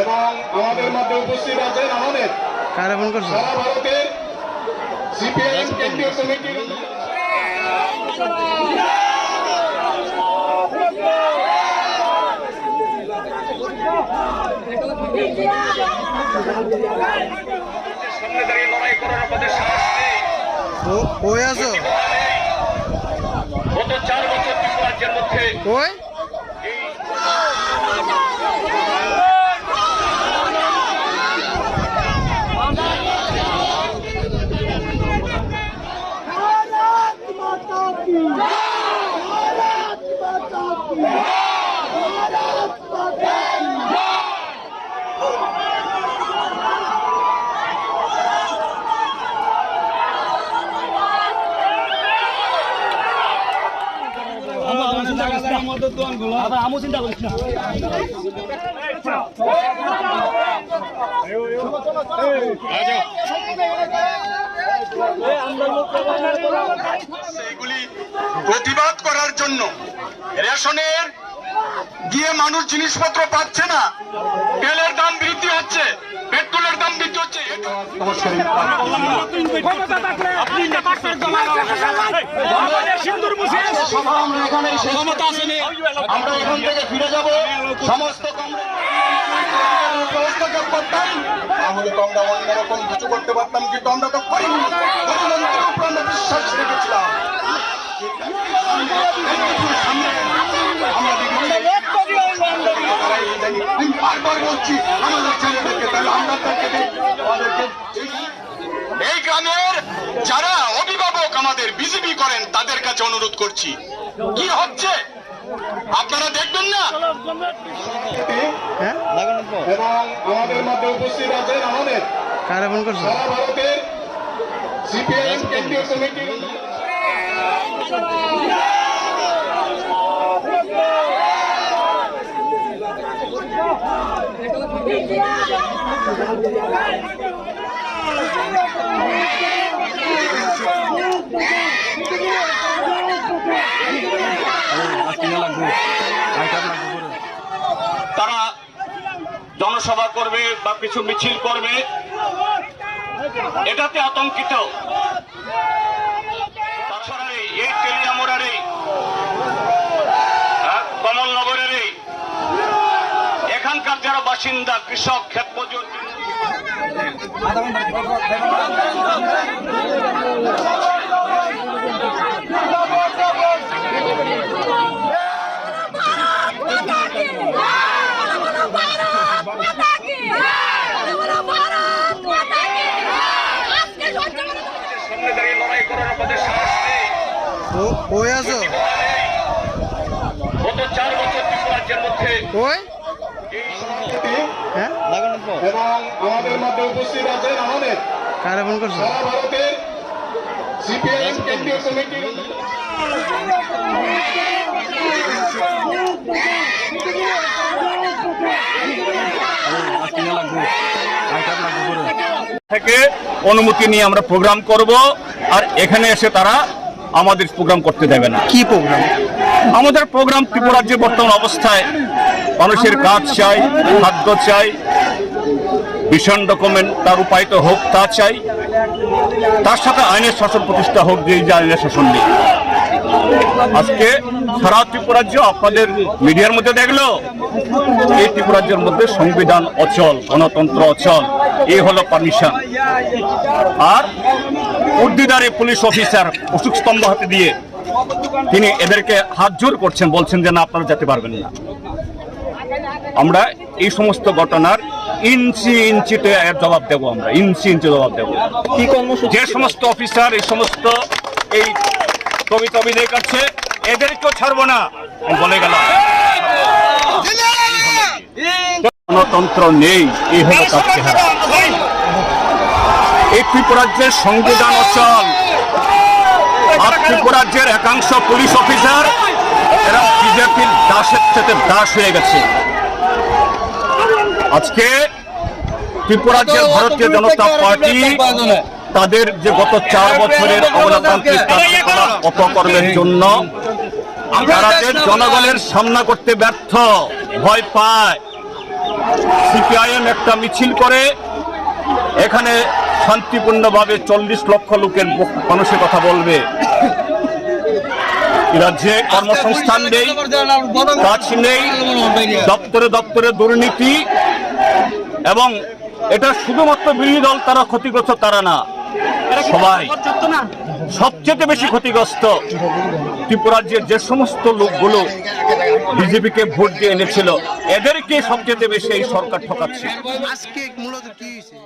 এবং আমাদের মধ্যে উপস্থিত আছেন আমাদের সারা ভারতের সিপিআইএম কেন্দ্রীয় কমিটির সামনে দাঁড়িয়ে লড়াই করার আমাদের সাহস নেই। গত 4 বছর ত্রিপুরাজ্যের মধ্যে আমও চিন্তা করিস না। এগুলি প্রতিবাদ করার জন্য রেশনের গিয়ে মানুষ জিনিসপত্র পাচ্ছে না, তেলের দাম বৃদ্ধি হচ্ছে, পেট্রোলের দাম বৃদ্ধি হচ্ছে। আমরা এখান থেকে ফিরে যাব, সমস্ত করতাম, তাহলে তো আমরা অন্যরকম কিছু করতে পারতাম, কিন্তু আমরা তো করিনি। আমরা বিশ্বাস রেখেছিলাম। আমি বারবার বলছি আমাদের ছেলেদেরকে, তাহলে আমরা এই গ্রামের যারা অভিভাবক আমাদের বিজেপি করেন তাদের কাছে অনুরোধ করছি, কি হচ্ছে আপনারা দেখবেন না। এবং আমাদের মধ্যে উপস্থিত আছেন আমাদের সারা ভারতের সিপিআইএম কেন্দ্রীয় কমিটির তারা জনসভা করবে বা কিছু মিছিল করবে, এটাতে আতঙ্কিত। তাছাড়া এই তেলিয়ামুড়ার এই কমলনগরের এখানকার যারা বাসিন্দা কৃষক ক্ষেত মজুর সামনে দাঁড়িয়ে লড়াই করার আমাদের সাহস নেই। গত 4 বছর ত্রিপুরাজ্যের মধ্যে এবং আমাদের মধ্যে উপস্থিত আছেন আমাদের সারা ভারতের সিপিআইএম কেন্দ্রীয় কমিটির থেকে অনুমতি নিয়ে আমরা প্রোগ্রাম করব, আর এখানে এসে তারা আমাদের প্রোগ্রাম করতে দেবে না। কি প্রোগ্রাম? আমাদের প্রোগ্রাম ত্রিপুরাজ্যের বর্তমান অবস্থায় মানুষের কাজ চাই, খাদ্য চাই, ভীষণ ডকুমেন্ট তার উপায়িত হোক তা চাই, তার সাথে আইনের শাসন প্রতিষ্ঠা হোক, যে আইনের শাসন নেই। আজকে সারা ত্রিপুরাজ্য আপনাদের মিডিয়ার মধ্যে দেখলো এই ত্রিপুরাজ্যের মধ্যে সংবিধান অচল, গণতন্ত্র অচল, এই হলো পারমিশন। আর উর্দিদারে পুলিশ অফিসার অশোক স্তম্ভ হাতে দিয়ে তিনি এদেরকে হাত জোর করছেন, বলছেন যে না আপনারা যেতে পারবেন না। আমরা এই সমস্ত ঘটনার ইঞ্চি ইঞ্চিতে এর জবাব দেব, আমরা ইঞ্চি ইঞ্চি জবাব দেব। কি কর্মসূচি? যে সমস্ত অফিসার এই সমস্ত এই কবিতা অভিনয় করছে এদেরকেও ছাড়বো না বলে গেলাম। গণতন্ত্র নেই, এই হলো তার চেহারা। এই ত্রিপুরাজ্যের সংবিধান অচল, আর ত্রিপুরাজ্যের একাংশ পুলিশ অফিসার বিজেপির দাসের থেকে দাস হয়ে গেছে। আজকে ত্রিপুরা রাজ্যের ভারতীয় জনতা পার্টি তাদের যে গত 4 বছরের অগণতান্ত্রিক কার্যকলাপ অপকর্মের জন্য যারা যে জনগণের সামনা করতে ব্যর্থ, ভয় পায়, সিপিআইএম একটা মিছিল করে এখানে শান্তিপূর্ণভাবে 40 লক্ষ লোকের মানুষের কথা বলবে। রাজ্যে কর্মসংস্থান নেই, কাজ নেই, দপ্তরে দপ্তরে দুর্নীতি, এবং এটা শুধুমাত্র বিরোধী দল তারা ক্ষতিগ্রস্ত, তারা না, সবাই সবচেয়ে বেশি ক্ষতিগ্রস্ত। ত্রিপুরা রাজ্যের যে সমস্ত লোকগুলো বিজেপিকে ভোট দিয়ে এনেছিল, এদেরকে সবচেয়ে বেশি এই সরকার ঠকাচ্ছে। আজকে মূলত কি হয়েছে?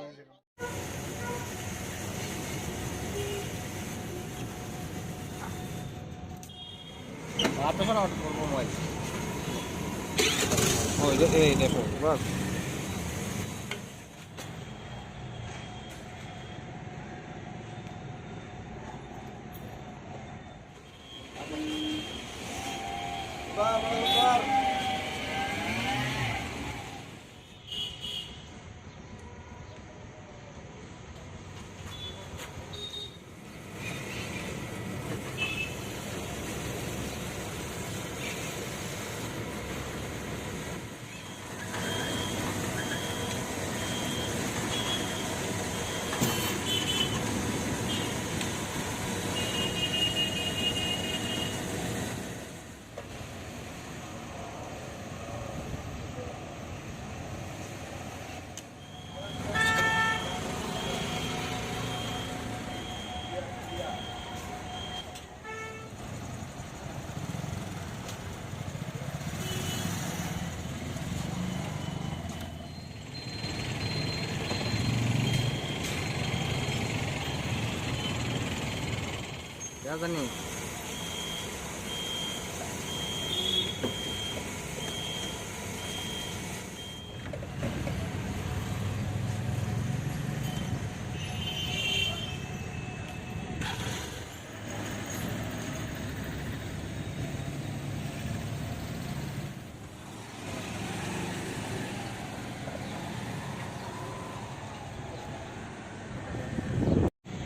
জানি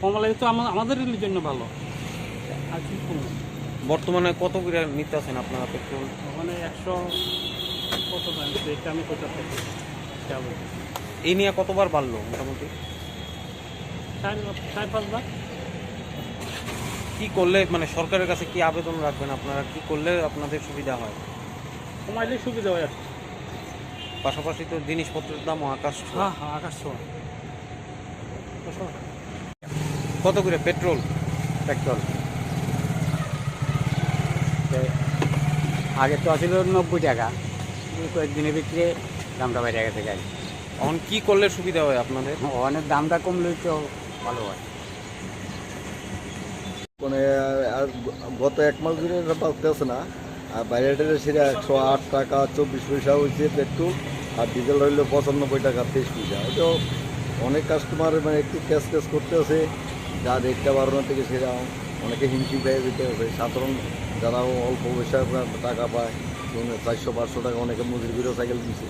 কমলা তো আমাদের জন্য ভালো। আর কি কমলা বর্তমানে কত করে নিতে আছেন আপনারা পেট্রোল? ওখানে 100 কত দাম, এটা আমি কোথা থেকে যাবো? এই নিয়ে কতবার বাড়লো মোটামুটি? 4-5 বার। কি করলে মানে সরকারের কাছে কি আবেদন রাখবেন আপনারা, কি করলে আপনাদের সুবিধা হয়? কমাইলে সুবিধা হয় আর কি। পাশাপাশি তো জিনিসপত্রের দামও আকাশ ছোঁয়া। হ্যাঁ হ্যাঁ, আকাশ ছোঁয়া। কত করে পেট্রোল? পেট্রোল আগে তো ছিল 90 টাকা, কয়েকদিনের ভিতরে দামটা বাইরে গেছে গাড়ি। এখন কি করলে সুবিধা হয় আপনাদের? অনেক দামটা কমলে তো ভালো হয়। মানে আর গত 1 মাস ধরে এটা পাচ্ছে না। আর বাইরেটা সেটা 108 টাকা 24 পয়সা হয়েছে পেট্রোল, আর ডিজেল হইল 95 টাকা 23 পয়সা। তো অনেক কাস্টমার মানে একটু ক্যাশ করতে আছে, যা রেটটা বাড়ানো থেকে সেটা অনেকে হিমশিম পেয়ে যেতে হবে। সাধারণ যারা অল্প পয়সা টাকা পায়, 400-500 টাকা অনেকে মজুরি করে সাইকেল দিচ্ছে,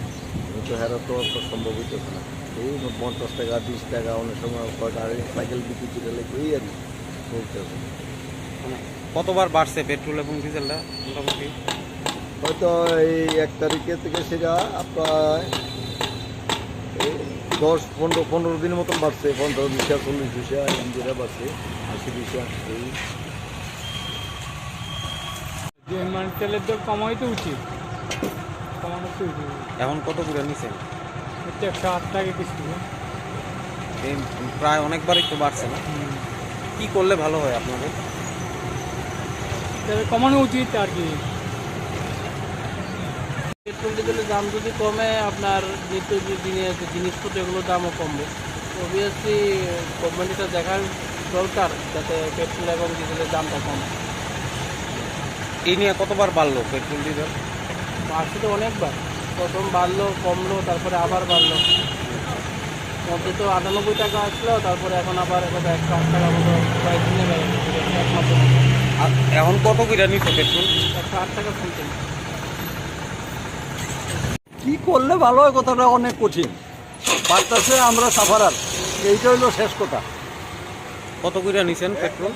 কিন্তু হেরা তো সম্ভব হইতেছে না। এই 50 টাকা 20 টাকা অনেক সময় সাইকেল বিক্রি করে এই আর কি চলতেছে। মানে কতবার বাড়ছে পেট্রোল এবং ডিজেলটা মোটামুটি? হয়তো এই 1 তারিখে থেকে সেটা প্রায় 10-15 দিনের মতন বাড়ছে। 15 পয়সা 40 পয়সা ইঞ্জিরা বাড়ছে, 80 পয়সা। এই মানে তেলের দর কমাই তো উচিত, কমানো তো উচিত। এখন কত করে নিছেন? এটা 108 টাকা কিস্তি। এই প্রায় অনেকবারই তো বাড়ছে না? কি করলে ভালো হয় আপনাদের? তেল কমানো উচিত আর কি। পেট্রোল ডিজেলের দাম যদি কমে, আপনার নিত্য যে জিনিসপত্র এগুলোর দামও কমবে। অবভিয়াসলি গভর্নমেন্ট এটা দেখার দরকার যাতে পেট্রোল এবং ডিজেলের দামটা কমে। এই নিয়ে কতবার বাড়লো পেট্রোল ডিজেল? বাড়ছে তো অনেকবার, প্রথম বাড়লো, কমলো, তারপরে আবার বাড়লো। মধ্যে তো 98 টাকা আসলো, তারপরে এখন আবার 108 টাকা মতো কয়েকদিনে বেড়ে গেছে, 1 মাসের মতো। আর এখন কত করে নিচ্ছে পেট্রোল? 108 টাকা শুনছেন। কি করলে ভালো হয় কথাটা অনেক কঠিন, বাড়তেছে আমরা সাফারার, এইটা হইলো শেষ কথা। কত করে নিছেন পেট্রোল?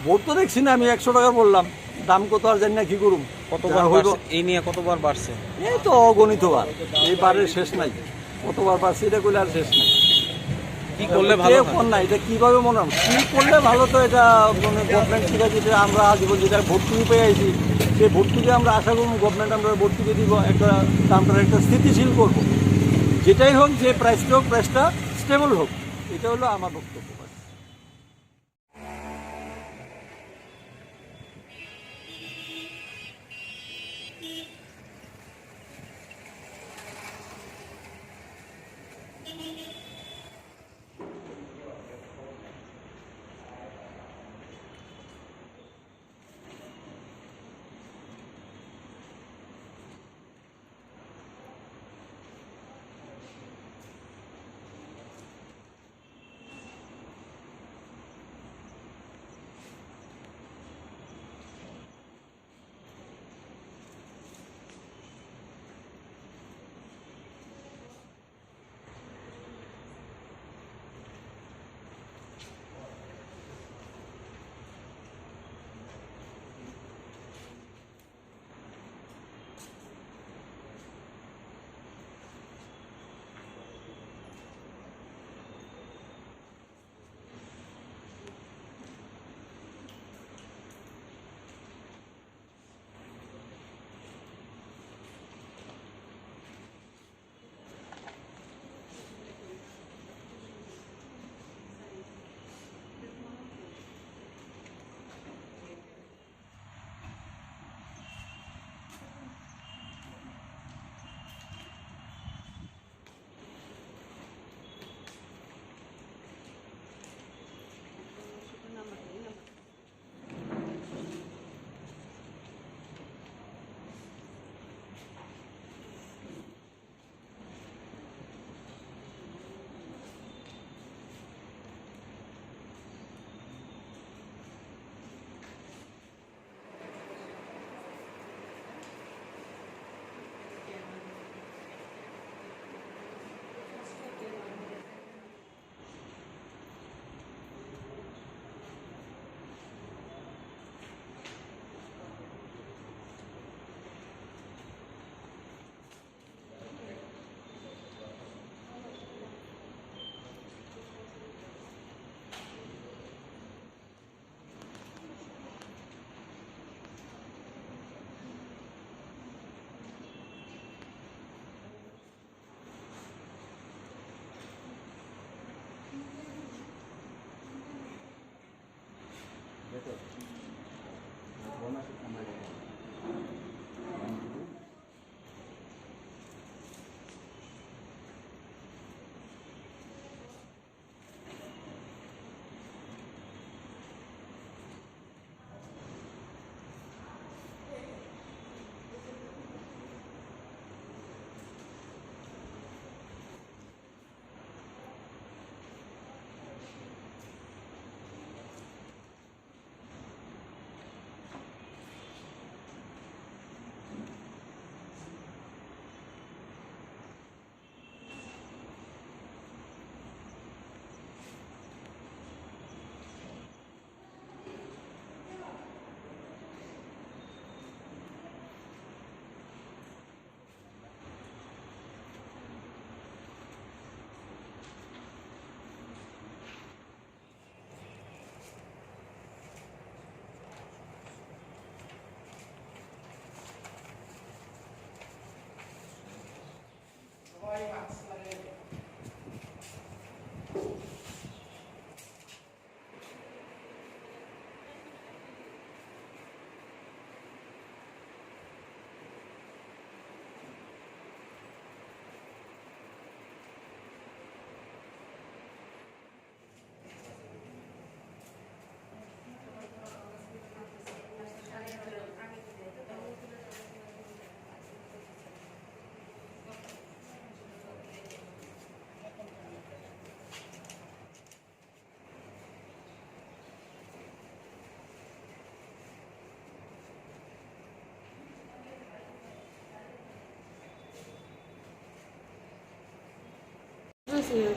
ভোট তো দেখছি না, আমি 100 টাকা বললাম, দাম কত আর জানি না কি করুম। কতবার যা হইলো, বাড়ছে? এই নিয়ে কতবার বাড়ছে? এই তো অগণিত বার, এই বারের শেষ নাই, কতবার পারছি এটা করলে আর শেষ নাই। কি করলে ভালো কে হয়? কোন না, এটা কিভাবে মনে হয় কি করলে ভালো, তো এটা মানে গভর্নমেন্ট থেকে যেটা আমরা আজীবন যেটা ভর্তুকি পেয়ে আইছি, সেই ভর্তুকি আমরা আশা করবো গভর্নমেন্ট আমরা ভর্তুকি দিব, একটা দামটার একটা স্থিতিশীল করবো, যেটাই হোক, যে প্রাইসটা হোক, প্রাইসটা স্টেবল হোক, এটা হলো আমার বক্তব্য।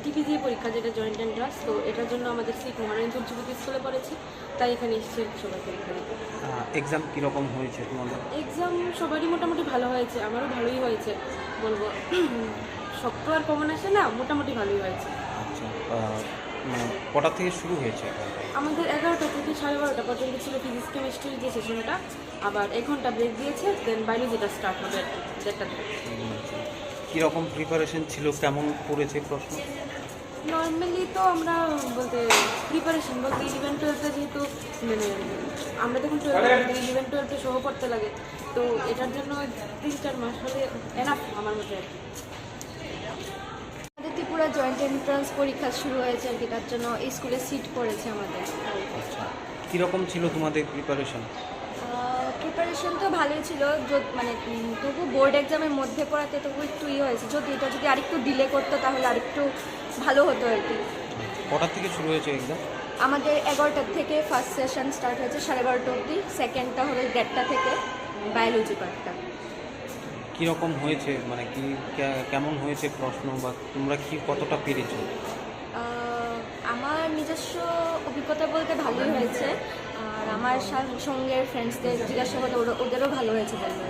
টিপিজি পরীক্ষা যেটা জয়েন্ট এন্ট্রান্স, তো এটার জন্য আমাদের সিট মহারানীপুর যুবতী স্কুলে পড়েছি, তাই এখানে এসেছি সবাই পরীক্ষা দিতে। এক্সাম কীরকম হয়েছে তোমাদের? এক্সাম সবারই মোটামুটি ভালো হয়েছে, আমারও ভালোই হয়েছে বলবো। শক্ত আর কমন আসে না, মোটামুটি ভালোই হয়েছে। আচ্ছা, মানে কটা থেকে শুরু হয়েছে? আমাদের 11টা থেকে 12:30 পর্যন্ত ছিল ফিজিক্স কেমিস্ট্রির যে সেশনটা, আবার 1 ঘন্টা ব্রেক দিয়েছে, দেন বায়োলজিটা স্টার্ট হবে 1:30 থেকে। কীরকম প্রিপারেশন ছিল, কেমন পড়েছে প্রশ্ন? নর্মালি তো আমরা বলতে প্রিপারেশন বলতে 11-12 যেহেতু মানে আমরা যখন 11-12 সহ পড়তে লাগে, তো এটার জন্য 3-4 মাস হলে এনাফ আমার মতে আর কি। আমাদের ত্রিপুরা জয়েন্ট এন্ট্রান্স পরীক্ষা শুরু হয়েছে আর কি, তার জন্য এই স্কুলে সিট পড়েছে আমাদের। আচ্ছা, কীরকম ছিল তোমাদের প্রিপারেশন? প্রিপারেশন তো ভালোই ছিল, মানে তবু বোর্ড এক্সামের মধ্যে পড়াতে তবু একটু হয়েছে, এটা যদি আরেকটু ডিলে করতো তাহলে আরেকটু ভালো হতো আর কি। কটার থেকে শুরু হয়েছে এক্সাম? আমাদের 11টা থেকে ফার্স্ট সেশন স্টার্ট হয়েছে 12:30 অবধি, সেকেন্ডটা হবে 1:30 থেকে বায়োলজি পার্টটা। কীরকম হয়েছে, মানে কি কেমন হয়েছে প্রশ্ন, বা তোমরা কি কতটা পেরেছো? আমার নিজস্ব অভিজ্ঞতা বলতে ভালোই হয়েছে, আর আমার সঙ্গে ফ্রেন্ডসদের জিজ্ঞাসাবাদ ওদেরও ভালো হয়েছে বলবো।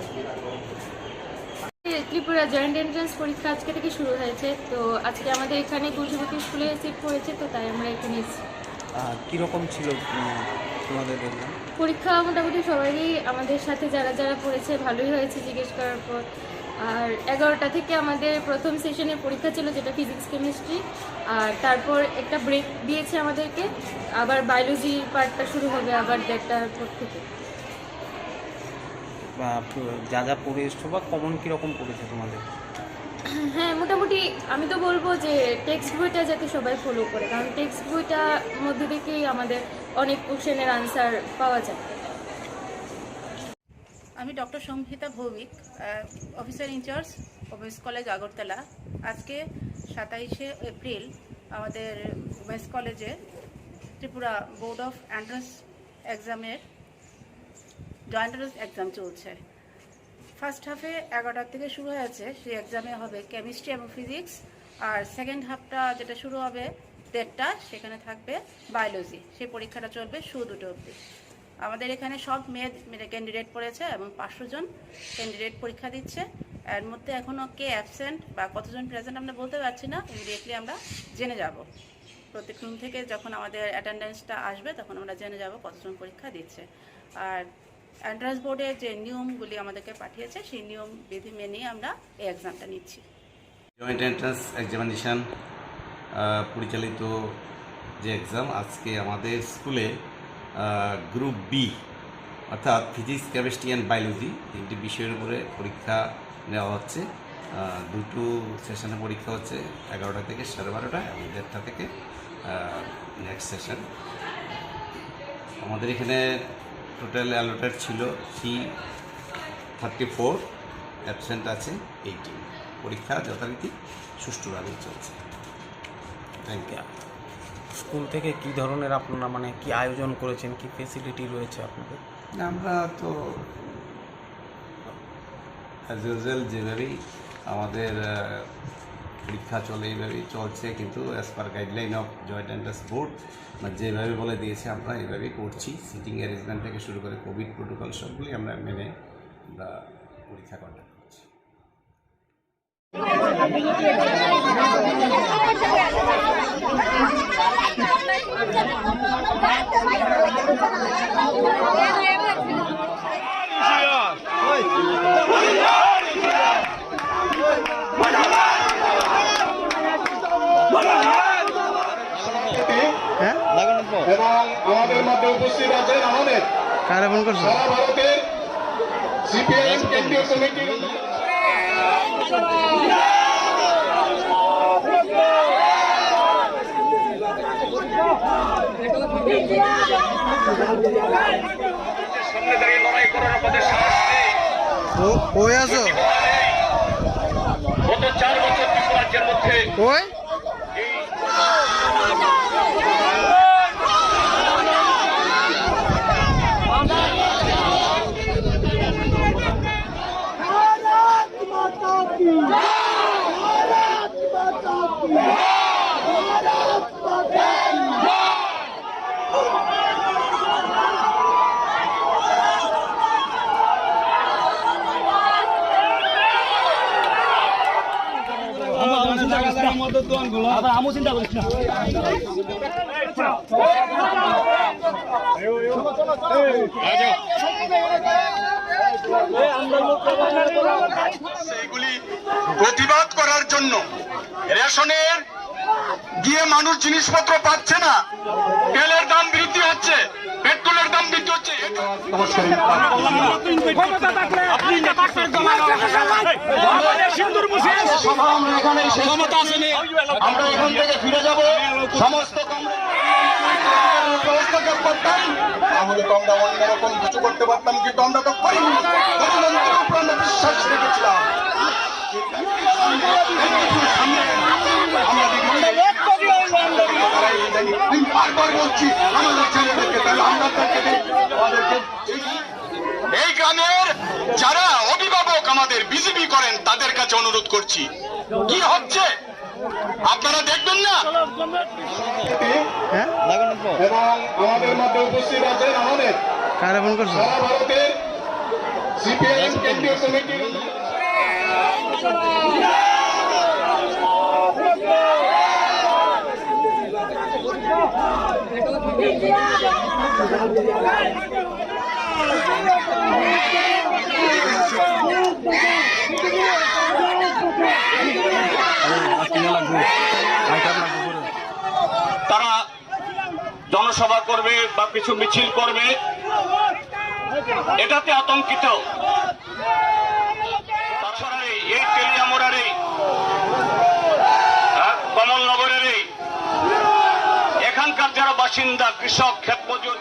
ত্রিপুরা জয়েন্ট এন্ট্রান্স পরীক্ষা আজকে থেকে শুরু হয়েছে, তো আজকে আমাদের এখানে গুলশাবতী স্কুলে সিট পড়েছে, তো তাই আমরা এখানে এসেছি। কীরকম ছিল তোমাদের এক্সাম? পরীক্ষা মোটামুটি সবারই আমাদের সাথে যারা যারা পড়েছে ভালোই হয়েছে জিজ্ঞেস করার পর। আর 11টা থেকে আমাদের প্রথম সেশনের পরীক্ষা ছিল, যেটা ফিজিক্স কেমিস্ট্রি, আর তারপর একটা ব্রেক দিয়েছে আমাদেরকে, আবার বায়োলজি পার্টটা শুরু হবে আবার 1:30টার পর থেকে। যা যা পড়ে এসছো বা কমন কীরকম পড়েছে তোমাদের? হ্যাঁ, মোটামুটি আমি তো বলবো যে টেক্সট বইটা যাতে সবাই ফলো করে, কারণ টেক্সট বইটার মধ্যে থেকেই আমাদের অনেক কোশ্চেনের আনসার পাওয়া যায়। আমি doctor Samhita Bhowmik, officer incharge women's college Agartala. আজকে 27শে এপ্রিল আমাদের ওমেন্স কলেজে ত্রিপুরা বোর্ড অফ এন্ট্রান্স এক্সামের জয়েন্ট এন্ট্রান্স এক্সাম চলছে। ফার্স্ট হাফে 11টা থেকে শুরু হয়েছে, সেই এক্সামে হবে কেমিস্ট্রি এবং ফিজিক্স, আর সেকেন্ড হাফটা যেটা শুরু হবে 1:30, সেখানে থাকবে বায়োলজি। সেই পরীক্ষাটা চলবে 2:00 অবধি। আমাদের এখানে সব মেয়ে ক্যান্ডিডেট পড়েছে এবং 500 জন ক্যান্ডিডেট পরীক্ষা দিচ্ছে। এর মধ্যে এখনও কে অ্যাবসেন্ট বা কতজন প্রেজেন্ট আমরা বলতে পারছি না, ইমিডিয়েটলি আমরা জেনে যাব। প্রত্যেক রুম থেকে যখন আমাদের অ্যাটেন্ডেন্সটা আসবে তখন আমরা জেনে যাব কতজন পরীক্ষা দিচ্ছে। আর এন্ট্রান্স বোর্ডের যে নিয়মগুলি আমাদেরকে পাঠিয়েছে, সেই নিয়ম বিধি মেনেই আমরা এই এক্সামটা নিচ্ছি। জয়েন্ট এন্ট্রান্স এক্সামিনেশান পরিচালিত যে এক্সাম, আজকে আমাদের স্কুলে গ্রুপ বি অর্থাৎ ফিজিক্স কেমিস্ট্রি অ্যান্ড বায়োলজি 3টি বিষয়ের উপরে পরীক্ষা নেওয়া হচ্ছে। 2টো সেশনে পরীক্ষা হচ্ছে, 11টা থেকে 12:30 এবং 1:30 থেকে নেক্সট সেশন। আমাদের এখানে টোটাল অ্যালোটেড ছিল 334, অ্যাবসেন্ট আছে 18। পরীক্ষা যথারীতি সুষ্ঠুভাবে চলছে। Thank you. স্কুল থেকে কি ধরনের আপনারা মানে কি আয়োজন করেছেন, কি ফেসিলিটি রয়েছে আপনাদের? আমরা তো অ্যাজ ইউজুয়াল যেভাবেই আমাদের পরীক্ষা চলে এইভাবেই চলছে, কিন্তু as per guideline of joint entrance board যেভাবে বলে দিয়েছে আমরা এইভাবেই করছি। সিটিং অ্যারেঞ্জমেন্ট থেকে শুরু করে কোভিড প্রোটোকল সবগুলি আমরা মেনে আমরা পরীক্ষা কন্ডাক্ট করছি। এবং আমাদের মধ্যে উপস্থিত আছেন আমাদের সারা ভারতের সিপিআইএম কেন্দ্রীয় কমিটির সামনে দাঁড়িয়ে লড়াই করার আমাদের সাহস নেই। গত 4 বছর ত্রিপুরা রাজ্যের মধ্যে भारत माता की সেইগুলি প্রতিবাদ করার জন্য রেশনের গিয়ে মানুষ জিনিসপত্র পাচ্ছে না, তেলের দাম বৃদ্ধি হচ্ছে, পেট্রোলের দাম বৃদ্ধি হচ্ছে। আমরা এখান থেকে ফিরে যাব, সমস্ত হস্তক্ষেপ করতাম, তাহলে তো আমরা অন্যরকম কিছু করতে পারতাম, কিন্তু আমরা তো করিনি। গণতন্ত্রের উপর আমরা বিশ্বাস রেখেছিলাম। এই গ্রামের যারা অভিভাবক আমাদের বিজেপি করেন তাদের কাছে অনুরোধ করছি, কি হচ্ছে আপনারা দেখবেন না। এবং আমাদের মধ্যে উপস্থিত আছেন আমাদের সারা ভারতের সিপিআইএম কেন্দ্রীয় কমিটির তারা জনসভা করবে বা কিছু মিছিল করবে, এটাতে আতঙ্কিত। এই তেলিয়ামোড়ার কমলনগরের এখানকার যারা বাসিন্দা, কৃষক, ক্ষেত মজুর,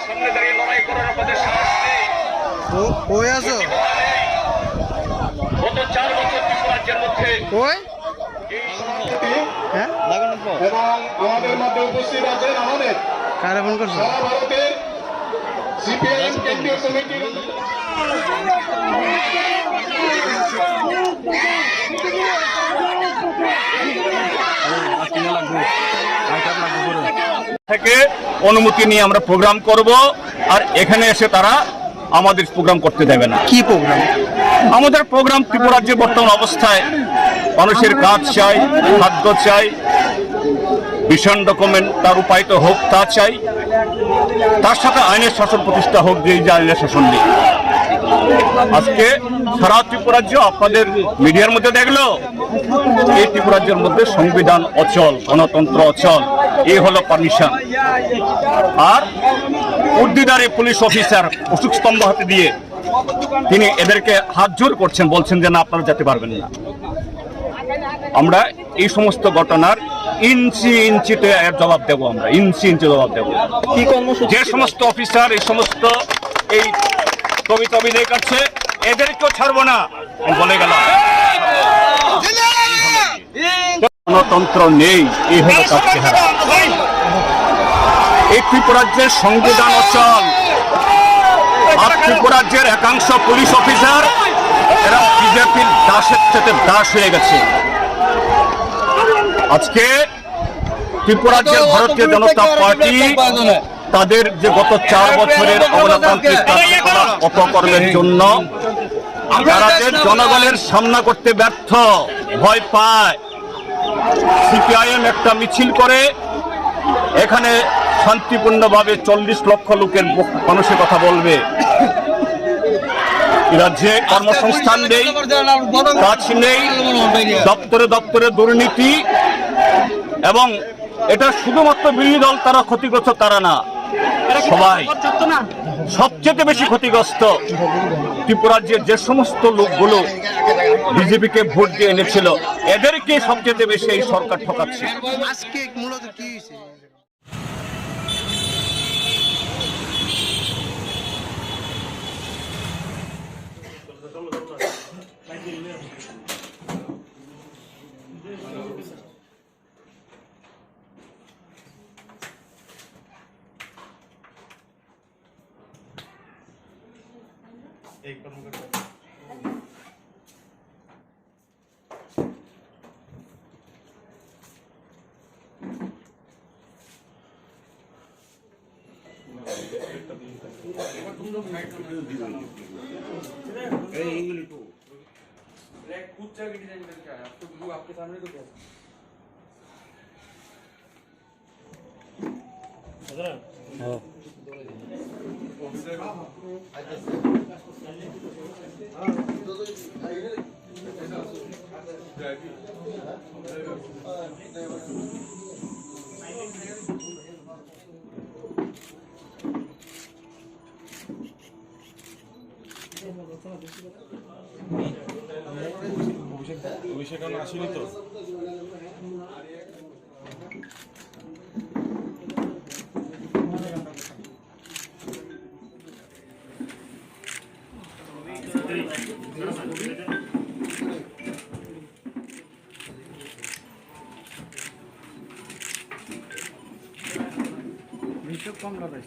সামনে দাঁড়িয়ে লড়াই করার আমাদের সাহস নেই। গত 4 বছর ত্রিপুরাজ্যের মধ্যে এবং আমাদের মধ্যে উপস্থিত আছেন আমাদের সারা ভারতের সিপিআইএম কেন্দ্রীয় কমিটির থেকে অনুমতি নিয়ে আমরা প্রোগ্রাম করব, আর এখানে এসে তারা আমাদের প্রোগ্রাম করতে দেবে না। কি প্রোগ্রাম? আমাদের প্রোগ্রাম ত্রিপুরার যে বর্তমান অবস্থায় মানুষের কাজ চাই, খাদ্য চাই, ভিশন ডকুমেন্ট তার রূপায়িত হোক তা চাই, তার সাথে আইনের শাসন প্রতিষ্ঠা হোক, যে আইনের শাসন নেই। আজকে সারা ত্রিপুরাজ্য আপনাদের মিডিয়ার মধ্যে দেখলো এই ত্রিপুরাজ্যের মধ্যে সংবিধান অচল, গণতন্ত্র অচল, এই হলো পারমিশন। আর উর্দিদারি পুলিশ অফিসার অশোক স্তম্ভ হাতে দিয়ে তিনি এদেরকে হাত জোর করছেন, বলছেন যে না আপনারা যেতে পারবেন না। আমরা এই সমস্ত ঘটনার ইঞ্চি ইঞ্চিতে এর জবাব দেবো, আমরা ইঞ্চি ইঞ্চি জবাব দেবো। যে সমস্ত অফিসার এই সমস্ত এই কবিতা দেখাচ্ছে এদেরকেও ছাড়বো না বলে গেলাম। গণতন্ত্র নেই, এই হলো তার চেহারা। এই ত্রিপুরাজ্যের সংবিধান অচল, আর ত্রিপুরাজ্যের একাংশ পুলিশ অফিসার এরা বিজেপির দাসের সাথে দাস হয়ে গেছে। আজকে ত্রিপুরাজ্যের ভারতীয় জনতা পার্টি তাদের যে গত 4 বছরের অগণতান্ত্রিক অপকর্মের জন্য যারা জনগণের সামনা করতে ব্যর্থ, ভয় পায়, সিপিআইএম একটা মিছিল করে এখানে শান্তিপূর্ণভাবে 40 লক্ষ লোকের মানুষের কথা বলবে। রাজ্যে কর্মসংস্থান নেই, কাজ নেই, দপ্তরে দপ্তরে দুর্নীতি, এবং এটা শুধুমাত্র বিরোধী দল তারা ক্ষতিগ্রস্ত, তারা না, সবাই সবচেয়ে বেশি ক্ষতিগ্রস্ত। ত্রিপুরাজ্যের যে সমস্ত লোকগুলো বিজেপিকে ভোট দিয়ে এনেছিল এদেরকে সবচেয়ে বেশি এই সরকার ঠকাচ্ছে। আজকে মূলত কি হয়েছে? অভিষেক আসেনি তো কম লাগাই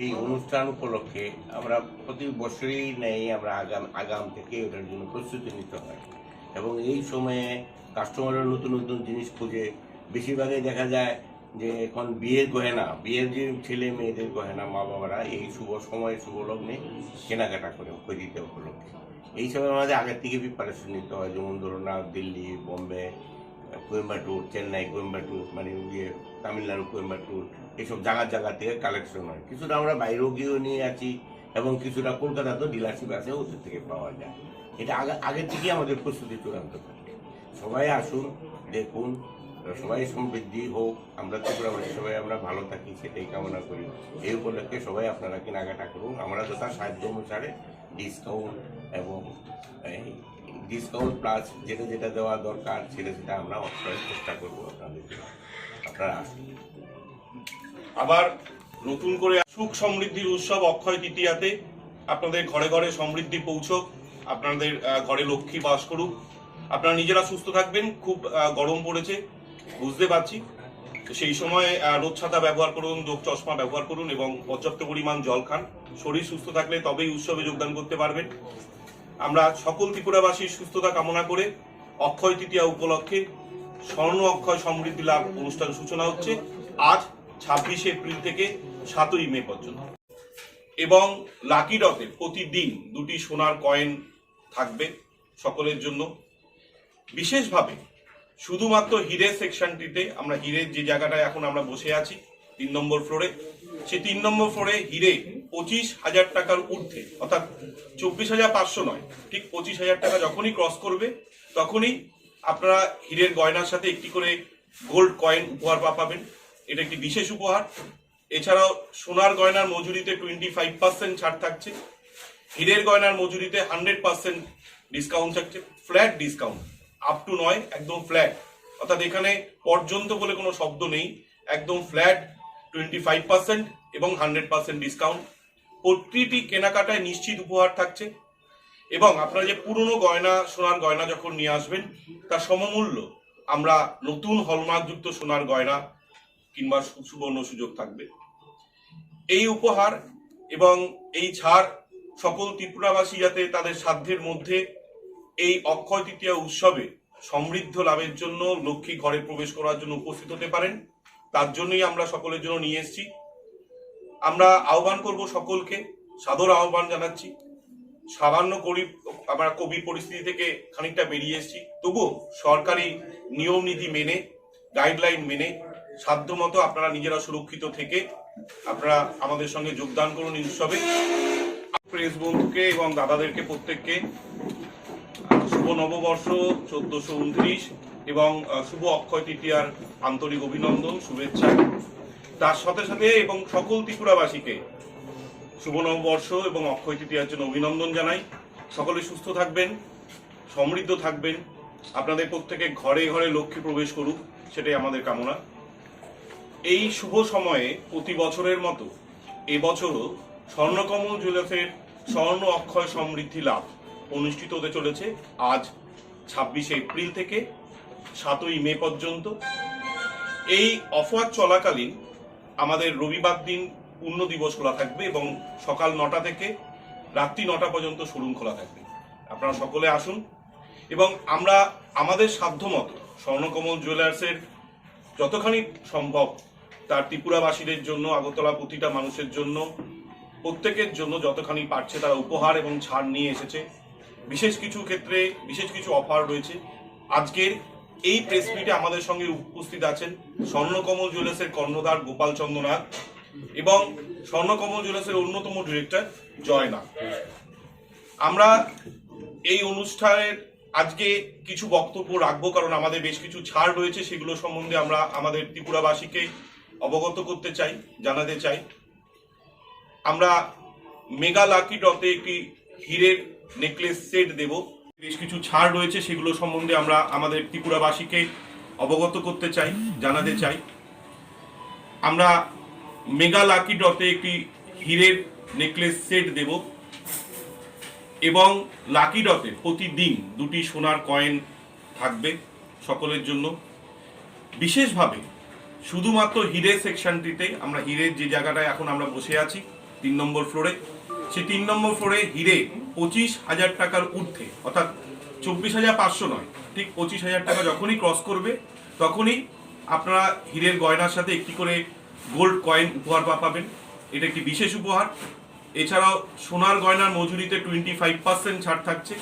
এই অনুষ্ঠান উপলক্ষে আমরা প্রতি বছরই নেই আমরা আগাম থেকে ওটার জন্য প্রস্তুতি নিতে হয় এবং এই সময়ে কাস্টমাররা নতুন নতুন জিনিস খুঁজে বেশিরভাগই দেখা যায় যে এখন বিয়ের গয়না বিয়ের যে ছেলে মেয়েদের গয়না মা বাবারা এই শুভ সময়ে শুভ লগ্নে কেনাকাটা করে খরিদে উপলক্ষে এই সময় আমাদের আগের থেকে প্রিপারেশন নিতে হয় যেমন ধরুন না দিল্লি বোম্বে কোয়েম্বাটুর চেন্নাই কোয়েম্বাটুর মানে ইয়ে তামিলনাড়ু কোয়েম্বাটুর এইসব জায়গা থেকে কালেকশন হয় কিছুটা আমরা বাইরেও গিয়েও নিয়ে আছি এবং কিছুটা কলকাতাতেও ডিলারশিপ আছে ওদের থেকে পাওয়া যায় এটা আগের থেকেই আমাদের প্রস্তুতি চূড়ান্ত থাকে সবাই আসুন দেখুন সবাই সমৃদ্ধি হোক আমরা ত্রিপুরাবাসী সবাই আমরা ভালো থাকি সেটাই কামনা করি এই উপলক্ষে সবাই আপনারা কেনাকাটা করুন আমরা তো তার সাহায্য অনুসারে ডিসকাউন্ট এবং ডিসকাউন্ট প্লাস যেটা দেওয়া দরকার সেটা আমরা অবশ্যই চেষ্টা করবো আপনাদের জন্য আপনারা আসুন আবার নতুন করে সুখ সমৃদ্ধির উৎসব অক্ষয় তৃতীয়াতে আপনাদের ঘরে ঘরে সমৃদ্ধি পৌঁছক আপনাদের ঘরে লক্ষ্মী বাস করুক আপনারা নিজেরা সুস্থ থাকবেন খুব গরম পড়েছে বুঝতে পারছি তো সেই সময় রোদ ছাতা ব্যবহার করুন চোখ চশমা ব্যবহার করুন এবং পর্যাপ্ত পরিমাণ জল খান শরীর সুস্থ থাকলে তবেই উৎসবে যোগদান করতে পারবেন আমরা সকল ত্রিপুরাবাসীর সুস্থতা কামনা করে অক্ষয় তৃতীয়া উপলক্ষে স্বর্ণ অক্ষয় সমৃদ্ধি লাভ অনুষ্ঠান সূচনা হচ্ছে আজ 26 এপ্রিল থেকে 7ই মে পর্যন্ত এবং লাকি ডতে প্রতিদিন 2টি সোনার কয়েন থাকবে সকলের জন্য বিশেষভাবে শুধুমাত্র হিরে সেকশনটিতে আমরা হিরের যে জায়গাটায় এখন আমরা বসে আছি 3 নম্বর ফ্লোরে সেই 3 নম্বর ফ্লোরে হিরে 25,000 টাকার ঊর্ধ্বে অর্থাৎ 24,500 নয় ঠিক 25,000 টাকা যখনই ক্রস করবে তখনই আপনারা হিরের গয়নার সাথে একটি করে গোল্ড কয়েন উপহার পাবেন এটা একটি বিশেষ উপহার এছাড়াও সোনার গয়নার মজুরিতে 25% ছাড় থাকছে হীরের গয়নার মজুরিতে 100% ডিসকাউন্ট থাকছে ফ্ল্যাট ডিসকাউন্ট আপ টু নয় একদম ফ্ল্যাট অর্থাৎ এখানে পর্যন্ত বলে কোনো শব্দ নেই একদম ফ্ল্যাট 25% এবং 100% ডিসকাউন্ট প্রতিটি কেনাকাটায় নিশ্চিত উপহার থাকছে এবং আপনারা যে পুরনো গয়না সোনার গয়না যখন নিয়ে আসবেন তার সমমূল্য আমরা নতুন হলমার্কযুক্ত সোনার গয়না কিংবা সুবর্ণ সুযোগ থাকবে এই উপহার এবং এই ছাড় সকল ত্রিপুরাবাসী যাতে তাদের সাধ্যের মধ্যে এই অক্ষয় তৃতীয়া উৎসবে সমৃদ্ধ লাভের জন্য লক্ষ্মী ঘরে প্রবেশ করার জন্য উপস্থিত হতে পারেন তার জন্যই আমরা সকলের জন্য নিয়ে এসেছি আমরা আহ্বান করব সকলকে সাদর আহ্বান জানাচ্ছি সামান্য আমরা কোভিড পরিস্থিতি থেকে খানিকটা বেরিয়ে এসেছি তবুও সরকারি নিয়ম নীতি মেনে গাইডলাইন মেনে সাধ্যমতো আপনারা নিজেরা সুরক্ষিত থেকে আপনারা আমাদের সঙ্গে যোগদান করুন এই উৎসবে প্রেস বন্ধুকে এবং দাদাদেরকে প্রত্যেককে শুভ নববর্ষ 1429 এবং শুভ অক্ষয় তৃতীয়ার আন্তরিক অভিনন্দন শুভেচ্ছা তার সাথে সাথে এবং সকল ত্রিপুরাবাসীকে শুভ নববর্ষ এবং অক্ষয় তৃতীয়ার জন্য অভিনন্দন জানাই সকলে সুস্থ থাকবেন সমৃদ্ধ থাকবেন আপনাদের প্রত্যেকে ঘরে ঘরে লক্ষ্মী প্রবেশ করুক সেটাই আমাদের কামনা এই শুভ সময়ে প্রতি বছরের মতো এবছরও স্বর্ণকমল জুয়েলার্সের স্বর্ণ অক্ষয় সমৃদ্ধি লাভ অনুষ্ঠিত হতে চলেছে আজ 26 এপ্রিল থেকে 7ই মে পর্যন্ত এই অফার চলাকালীন আমাদের রবিবার দিন পূর্ণ দিবস খোলা থাকবে এবং সকাল 9টা থেকে রাত্রি 9টা পর্যন্ত শোরুম খোলা থাকবে। আপনারা সকলে আসুন এবং আমরা আমাদের সাধ্যমতো স্বর্ণকমল জুয়েলার্সের যতখানি সম্ভব তার ত্রিপুরাবাসীদের জন্য, আগরতলা প্রতিটা মানুষের জন্য, প্রত্যেকের জন্য যতখানি পারছে তারা উপহার এবং ছাড় নিয়ে এসেছে। বিশেষ কিছু ক্ষেত্রে বিশেষ কিছু অফার রয়েছে। আজকের এই প্রেস মিটে আমাদের সঙ্গে উপস্থিত আছেন স্বর্ণকমল জুয়েলার্সের কর্ণধার গোপাল চন্দ্র নাথ এবং স্বর্ণকমল জুয়েলার্সের অন্যতম ডিরেক্টর জয় নাথ। আমরা এই অনুষ্ঠানের আজকে কিছু বক্তব্য রাখবো, কারণ আমাদের বেশ কিছু ছাড় রয়েছে, সেগুলো সম্বন্ধে আমরা আমাদের ত্রিপুরাবাসীকে অবগত করতে চাই, জানাতে চাই। আমরা মেগা লাকি ড্রতে একটি হীরের নেকলেস সেট দেব। বেশ কিছু ছাড় রয়েছে, সেগুলো সম্বন্ধে আমরা আমাদের ত্রিপুরাবাসীকে অবগত করতে চাই, জানাতে চাই। আমরা মেগা লাকি ড্রতে একটি হীরের নেকলেস সেট দেব এবং লাকি ড্রতে প্রতিদিন 2টি সোনার কয়েন থাকবে সকলের জন্য। বিশেষভাবে শুধুমাত্র হীরের সেকশনটিতে, আমরা হীরের যে জায়গাটায় এখন আমরা বসে আছি 3 নম্বর ফ্লোরে, সেই 3 নম্বর ফ্লোরে হীরে 25,000 টাকার ঊর্ধ্বে, অর্থাৎ 24,500 নয়, ঠিক 25,000 টাকা যখনই ক্রস করবে তখনই আপনারা হীরের গয়নার সাথে একটি করে গোল্ড কয়েন উপহার পাবেন। এটা একটি বিশেষ উপহার। এছাড়াও সোনার গয়নার মজুরিতে 25% ছাড় থাকছে,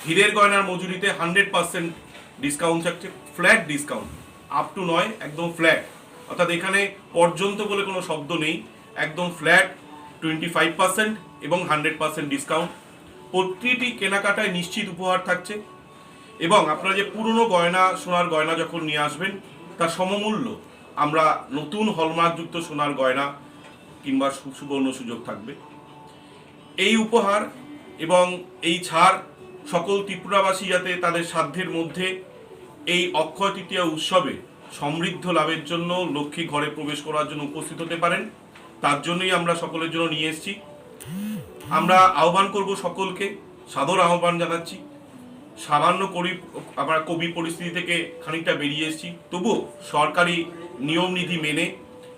হীরের গয়নার মজুরিতে 100% ডিসকাউন্ট থাকছে, ফ্ল্যাট ডিসকাউন্ট, আপ টু নয়, একদম ফ্ল্যাট, অর্থাৎ এখানে পর্যন্ত বলে কোনো শব্দ নেই, একদম ফ্ল্যাট 25% এবং 100% ডিসকাউন্ট। প্রতিটি কেনাকাটায় নিশ্চিত উপহার থাকছে এবং আপনারা যে পুরনো গয়না, সোনার গয়না যখন নিয়ে আসবেন তার সমমূল্য আমরা নতুন হলমার্কযুক্ত সোনার গয়না কিংবা সুবর্ণ সুযোগ থাকবে। এই উপহার এবং এই ছাড় সকল ত্রিপুরাবাসী যাতে তাদের সাধ্যের মধ্যে এই অক্ষয় তৃতীয়া উৎসবে সমৃদ্ধ লাভের জন্য, লক্ষ্মী ঘরে প্রবেশ করার জন্য উপস্থিত হতে পারেন, তার জন্যই আমরা সকলের জন্য নিয়ে এসেছি। আমরা আহ্বান করব সকলকে, সাদর আহ্বান জানাচ্ছি। সামান্য আমরা কোভিড পরিস্থিতি থেকে খানিকটা বেরিয়ে এসেছি, তবুও সরকারি নিয়ম নীতি মেনে,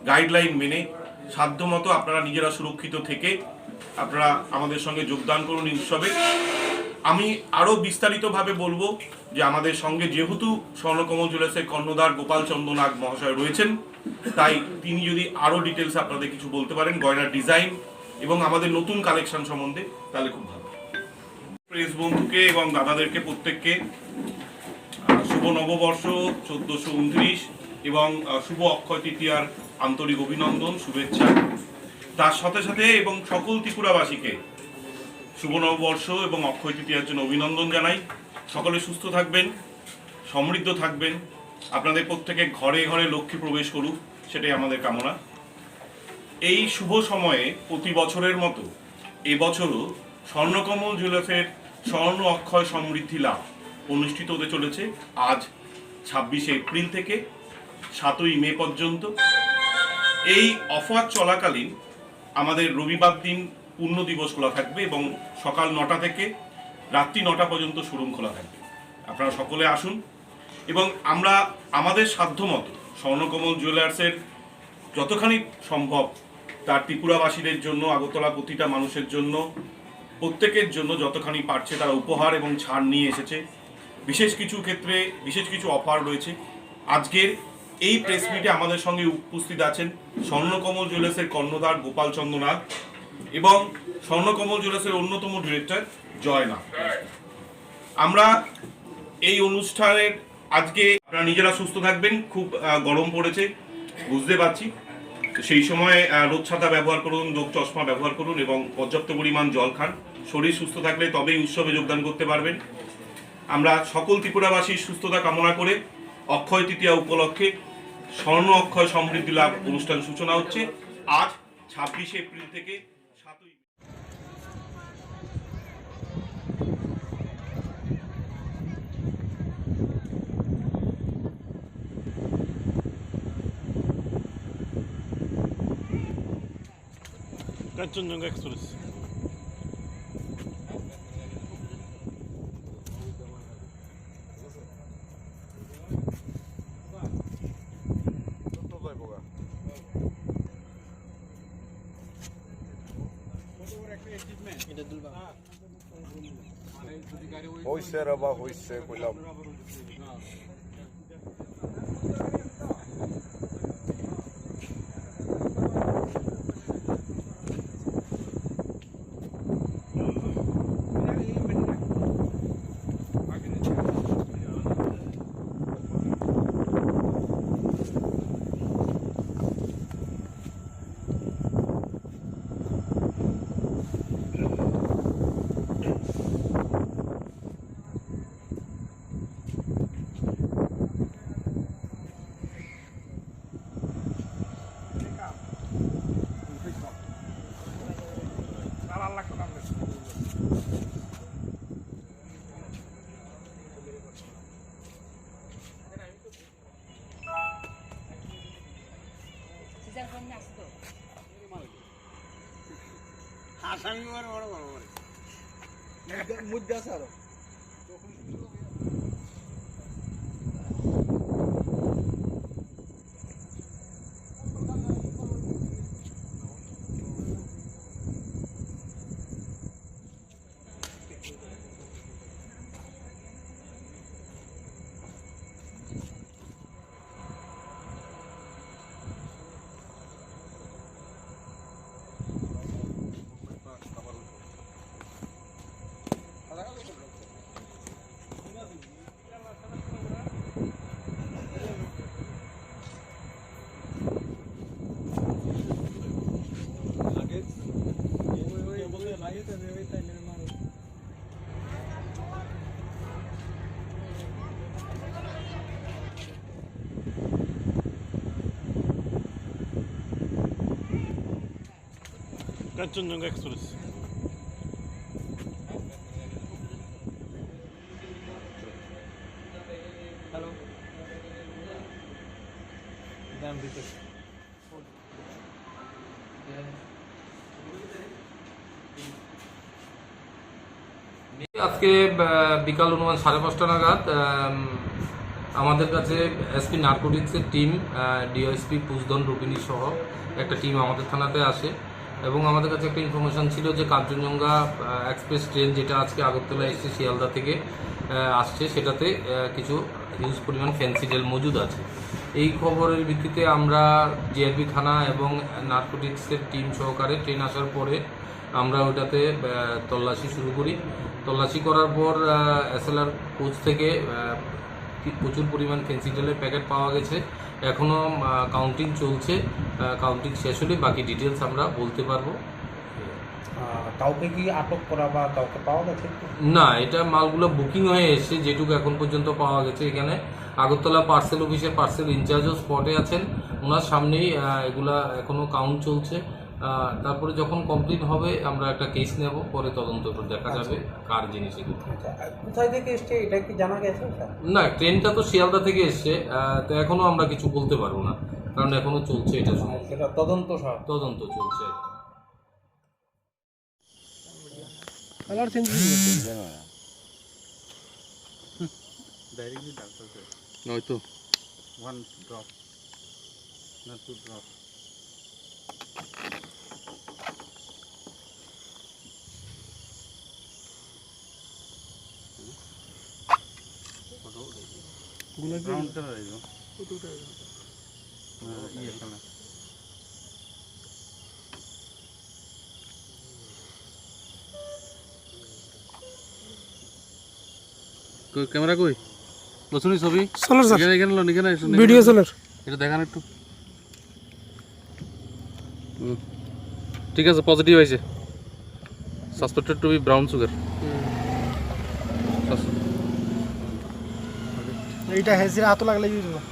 গাইডলাইন মেনে সাধ্যমতো আপনারা নিজেরা সুরক্ষিত থেকে আপনারা আমাদের সঙ্গে যোগদান করুন এই উৎসবে। আমি আরও বিস্তারিতভাবে বলবো যে আমাদের সঙ্গে যেহেতু স্বর্ণকমল জুয়েলার্সের কর্ণধার গোপাল চন্দ্র নাগ মহাশয় রয়েছেন, তাই তিনি যদি আরও ডিটেলস আপনাদের কিছু বলতে পারেন গয়নার ডিজাইন এবং আমাদের নতুন কালেকশন সম্বন্ধে, তাহলে খুব ভালো। প্রেস বন্ধুকে এবং দাদাদেরকে প্রত্যেককে শুভ নববর্ষ 1429 এবং শুভ অক্ষয় তৃতীয়ার আন্তরিক অভিনন্দন, শুভেচ্ছা। তার সাথে সাথে এবং সকল ত্রিপুরাবাসীকে শুভ নববর্ষ এবং অক্ষয় তৃতীয়ার জন্য অভিনন্দন জানাই। সকলে সুস্থ থাকবেন, সমৃদ্ধ থাকবেন, আপনাদের প্রত্যেকে ঘরে ঘরে লক্ষ্মী প্রবেশ করুক, সেটাই আমাদের কামনা। এই শুভ সময়ে প্রতি বছরের মতো এবছরও স্বর্ণকমল জুয়েলার্সের স্বর্ণ অক্ষয় সমৃদ্ধি লাভ অনুষ্ঠিত হতে চলেছে আজ 26শে এপ্রিল থেকে 7ই মে পর্যন্ত। এই অফার চলাকালীন আমাদের রবিবার দিন পূর্ণ দিবস খোলা থাকবে এবং সকাল 9টা থেকে রাত্রি 9টা পর্যন্ত শোরুম খোলা থাকবে। আপনারা সকলে আসুন এবং আমরা আমাদের সাধ্যমতো স্বর্ণকমল জুয়েলার্সের যতখানি সম্ভব তার ত্রিপুরাবাসীদের জন্য, আগরতলা প্রতিটা মানুষের জন্য, প্রত্যেকের জন্য যতখানি পারছে তারা উপহার এবং ছাড় নিয়ে এসেছে। বিশেষ কিছু ক্ষেত্রে বিশেষ কিছু অফার রয়েছে। আজকের এই প্রেস মিটে আমাদের সঙ্গে উপস্থিত আছেন স্বর্ণকমল জুয়েলার্সের কর্ণধার গোপাল চন্দ্র নাথ এবং স্বর্ণকমল জুয়েলার্সের অন্যতম ডিরেক্টর জয় নাথ। আমরা এই অনুষ্ঠানের আজকে আপনারা নিজেরা সুস্থ থাকবেন, খুব গরম পড়েছে বুঝতে পারছি, সেই সময় রোদ ছাতা ব্যবহার করুন, রোগ চশমা ব্যবহার করুন এবং পর্যাপ্ত পরিমাণ জল খান। শরীর সুস্থ থাকলে তবেই উৎসবে যোগদান করতে পারবেন। আমরা সকল ত্রিপুরাবাসীর সুস্থতা কামনা করে অক্ষয় তৃতীয়া উপলক্ষে স্বর্ণ অক্ষয় সমৃদ্ধি লাভ অনুষ্ঠান সূচনা হচ্ছে আজ 26শে এপ্রিল থেকে 7ই কাঞ্চনজঙ্ঘা এক্সপ্রেস। হইছে রে বা হইছে কইলাম মুদ্দা স্যার কাঞ্চনজঙ্ঘা এক্সপ্রেস আজকে বিকাল অনুমান 5:30 নাগাদ আমাদের কাছে এসপি নার্কোটিক্সের টিম ডিওএসপি পুষদন রুবিনী সহ একটা টিম আমাদের থানাতে আসে এবং আমাদের কাছে একটা ইনফরমেশন ছিল যে কাঞ্চনজঙ্ঘা এক্সপ্রেস ট্রেন যেটা আজকে আগরতলা এসে শিয়ালদা থেকে আসছে সেটাতে কিছু হিউজ পরিমাণ ফেন্সিডেল মজুদ আছে। এই খবরের ভিত্তিতে আমরা জিআরপি থানা এবং নার্কোটিক্সের টিম সহকারে ট্রেন আসার পরে আমরা ওটাতে তল্লাশি শুরু করি। তল্লাশি করার পর এসএলআর কোচ থেকে প্রচুর পরিমাণ ফেন্সিডেলের প্যাকেট পাওয়া গেছে। এখনও কাউন্টিং চলছে, কাউন্টিং শেষ হলে বাকি ডিটেলস আমরা বলতে পারবো। কাউকে কি আটক করা বা কাউকে পাওয়া গেছে? না, এটা মালগুলো বুকিং হয়ে এসছে যেটুকু এখন পর্যন্ত পাওয়া গেছে। এখানে আগরতলা পার্সেল অফিসের পার্সেল ইনচার্জও স্পটে আছেন, ওনার সামনেই এগুলা এখনও কাউন্ট চলছে। তারপরে যখন কমপ্লিট হবে আমরা একটা কেস নেব, পরে তদন্ত করে দেখা যাবে কার জিনিস এগুলো। কোথায় থেকে এসছে এটা কি জানা গেছে? না, ট্রেনটা তো শিয়ালদা থেকে এসছে, তো এখনো আমরা কিছু বলতে পারবো না, কারণ এখনো চলছে এটা সমস্যা, এটা তদন্ত চলছে। নয়তো one drop, not two drop. Brown color is ये color. কই ক্যামেরা কই? লসুনি ছবি সোলার স্যার, এখানে ভিডিও সোলার, এটা দেখান একটু। ঠিক আছে, পজিটিভ হয়েছে। Suspected to be brown sugar. এইটা হেসির হাত লাগলে ইউজ হবে।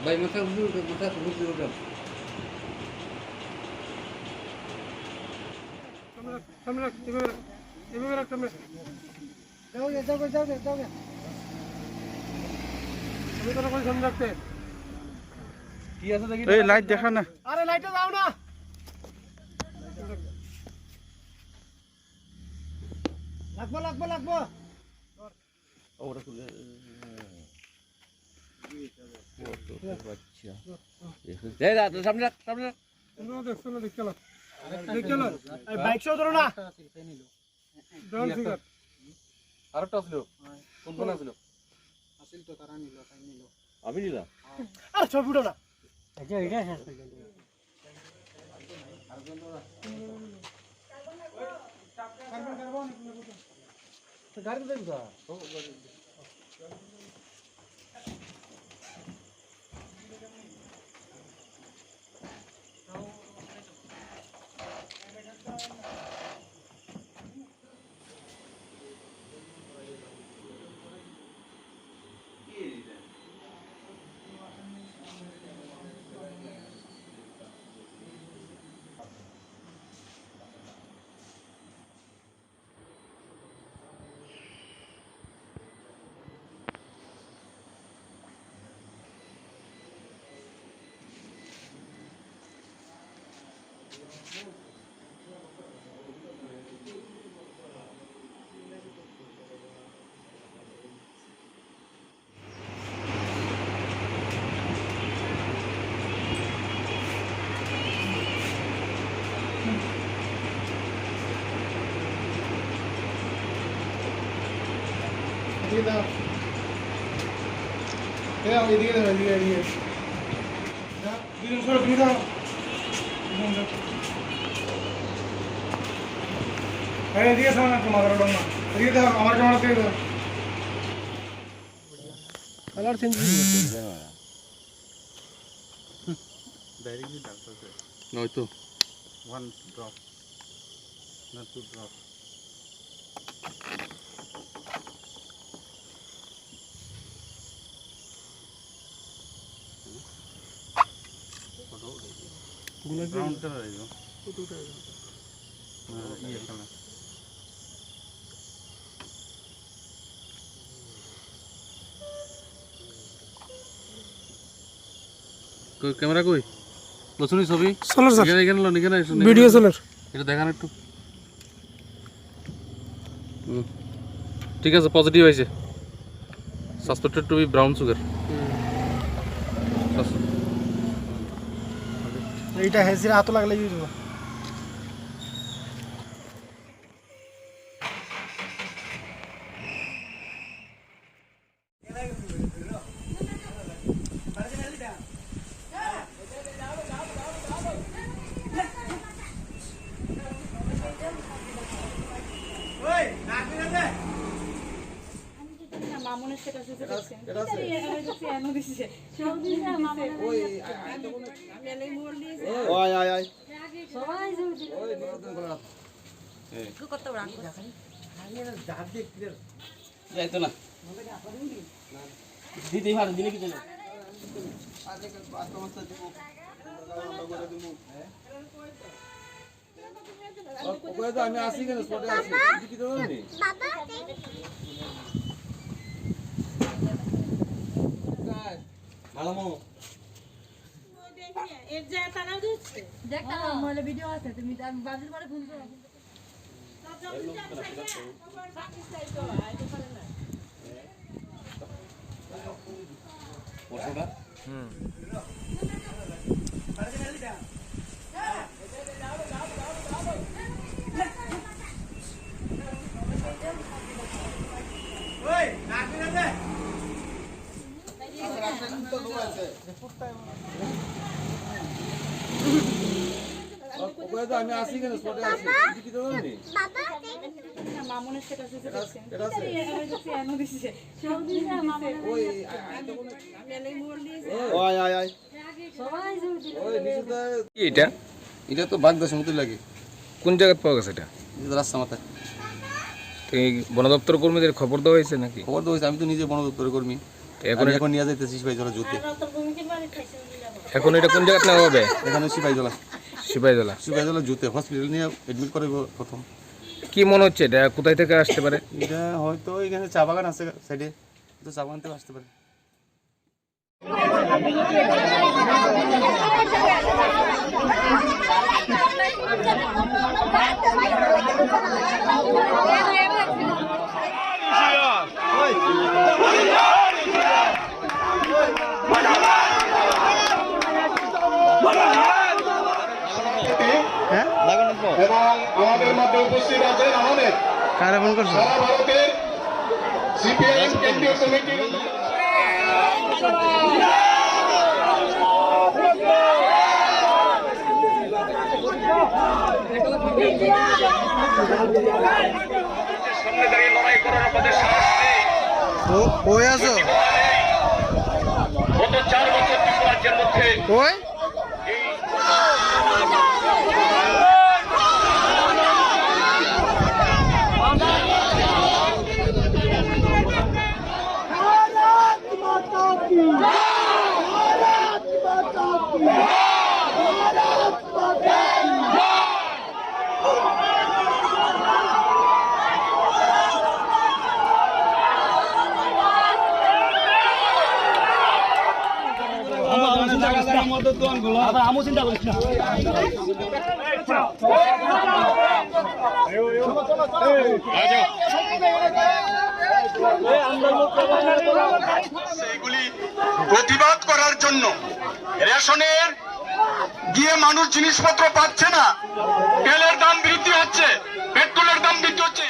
भाई माथा घुस কি আছে দেখি এই লাইট দেখা না আরে লাইটে দাও না লাগবো ওটা খুলে বাইক শো ধরো না আরেকটা আসলো কোন আসলো আমি নিলাম আর ছবি উঠো না গাড়ি দেখ কালার চেঞ্জ ডাইরেক্টলি ডাক্তার নয়তো 1 drop not 2 drop brown colour আইলো কতটা ইয়ে কালার ক্যামেরা কই লসুনি ছবি চলো স্যার এখানে ভিডিও চলো এটা দেখান একটু ঠিক আছে পজিটিভ হয়েছে suspected to be brown sugar এইটা হেসির হাত লাগলে ইউজ হবে মামুনের স্ট্যাটাসে দেখছেন এটা আছে এনো দিছে সব দিছে মামুনের ওই মেলে মোড় দিয়েছে ওই আয় সবাই জুড়ে ওই কি করতে রাখ যাইতো না দিতে ভালো দিলে কি চলে আমি আসি কেন স্পটে আসি কি তো জানি মালামো এর যে তানাও দিচ্ছে দেখ তানা মোবাইলে ভিডিও আছে তুমি বাজির পরে ফোন করো আমি আসি কেন স্পটে আসি কি তো জানি মামুনের স্ট্যাটাসে দেখছেন এটা আছে এনো দিছে সব দিছে মামুনের ওই মেলে মোড় দিয়েছে ওই আয় সবাই জুড়ে ওই নিচুতে এটা এটা তো বাগদাসের মতো লাগে কোন জায়গায় পাওয়া গেছে এটা রাস্তা মাথায় এই বন দপ্তর কর্মীদের খবর দেওয়া হয়েছে নাকি খবর তো হয়েছে আমি তো নিজে বন দপ্তরের কর্মী এখন এখন নিয়ে যাইতেছি সিপাহীজলা জুতে এখন এটা কোন জায়গায় নেওয়া হবে এখানে সিপাহীজলা সিপাহীজলা সিপাহীজলা জুতে হসপিটাল নিয়ে এডমিট করে প্রথম কি মনে হচ্ছে এটা কোথায় থেকে আসতে পারে? এটা হয়তো এখানে চা বাগান আছে সাইডে, তো চা বাগান থেকে আসতে পারে। এবং আমাদের মধ্যে উপস্থিত আছেন আমাদের কারা ফোন করছে? সারা ভারতের সিপিআইএম কেন্দ্রীয় কমিটির সামনে দাঁড়িয়ে লড়াই করার আমাদের সাহস নেই। কই আছো? গত 4 বছর ত্রিপুরাজ্যের মধ্যে কই? আমও চিন্তা করিস না। সেগুলি প্রতিবাদ করার জন্য রেশনের গিয়ে মানুষ জিনিসপত্র পাচ্ছে না, তেলের দাম বৃদ্ধি হচ্ছে, পেট্রোলের দাম বৃদ্ধি হচ্ছে।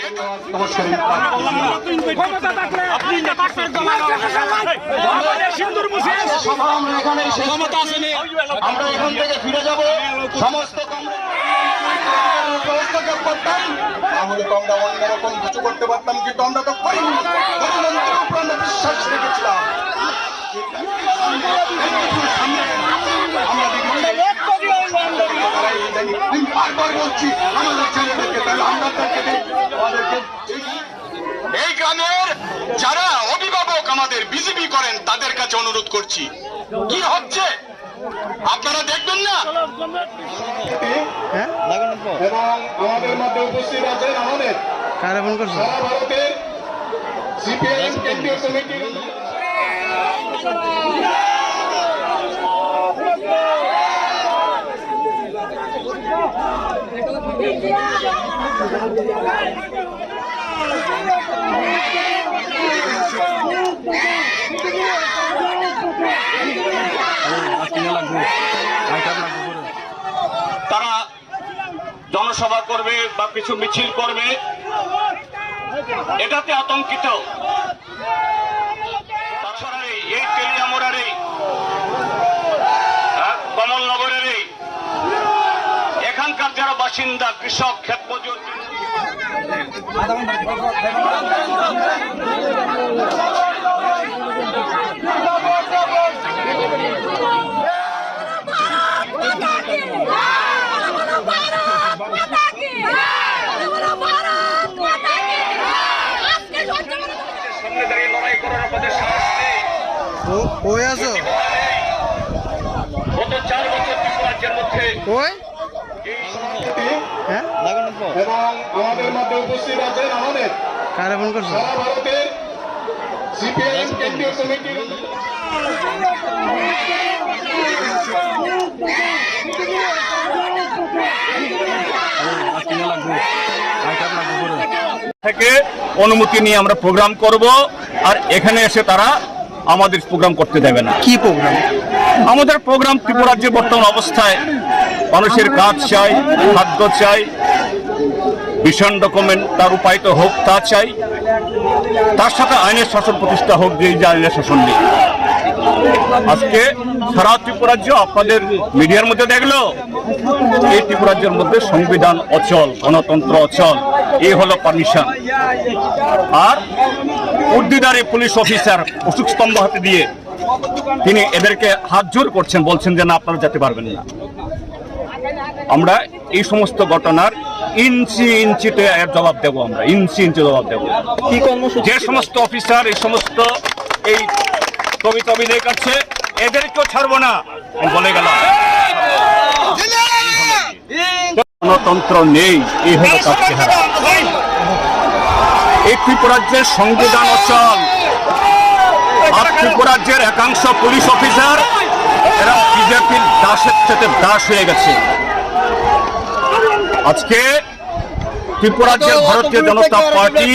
আমরা এখান থেকে ফিরে যাব, সমস্ত ব্যবস্থাকে করতাম, তাহলে তো আমরা অন্যরকম কিছু করতে পারতাম, কিন্তু আমরা তো করিনি। গণতন্ত্রের উপর আমরা বিশ্বাস রেখেছিলাম। এই গ্রামের যারা অভিভাবক আমাদের বিজেপি করেন তাদের কাছে অনুরোধ করছি, কি হচ্ছে আপনারা দেখবেন না? এবং আমাদের মধ্যে উপস্থিত আছেন আমাদের কারা ফোন করছে? সারা ভারতের সিপিআইএম কেন্দ্রীয় কমিটির তারা জনসভা করবে বা কিছু মিছিল করবে, এটাতে আতঙ্কিত। তাছাড়া এই তেলিয়ামোড়ার এই কমলনগরের এই এখানকার যারা বাসিন্দা, কৃষক, ক্ষেত মজুর, সামনে দাঁড়িয়ে লড়াই করার আমাদের সাহস নেই। কই আছো? গত 4 বছর ত্রিপুরাজ্যের মধ্যে কই? এবং আমাদের মধ্যে উপস্থিত আছেন আমাদের কারা ফোন করছে? সারা ভারতের সিপিআইএম কেন্দ্রীয় কমিটির থেকে অনুমতি নিয়ে আমরা প্রোগ্রাম করব, আর এখানে এসে তারা আমাদের প্রোগ্রাম করতে দেবে না। কি প্রোগ্রাম? আমাদের প্রোগ্রাম ত্রিপুরার যে বর্তমান অবস্থায় মানুষের কাজ চাই, খাদ্য চাই, ভিশন ডকুমেন্ট তার রূপায়িত হোক তা চাই, তার সাথে আইনের শাসন প্রতিষ্ঠা হোক, যে আইনের শাসন নেই। আজকে সারা ত্রিপুরাজ্য আপনাদের মিডিয়ার মধ্যে দেখলো এই ত্রিপুরাজ্যের মধ্যে সংবিধান অচল, গণতন্ত্র অচল, এই হলো পারমিশন। আর উর্দিদারি পুলিশ অফিসার অশোক স্তম্ভ হাতে দিয়ে তিনি এদেরকে হাত জোর করছেন, বলছেন যে না আপনারা যেতে পারবেন না। আমরা এই সমস্ত ঘটনার ইঞ্চি ইঞ্চিতে এর জবাব দেবো, আমরা ইঞ্চি ইঞ্চি জবাব দেবো। যে সমস্ত অফিসার এই সমস্ত এই কবিতা অভিনয় করছে এদেরকেও ছাড়বো না বলে গেল। গণতন্ত্র নেই, এই হলো তার চেহারা। এই ত্রিপুরাজ্যের সংবিধান অচল, আর ত্রিপুরাজ্যের একাংশ পুলিশ অফিসার এরা বিজেপির দাসের থেকে দাস হয়ে গেছে। আজকে ত্রিপুরাজ্যের ভারতীয় জনতা পার্টি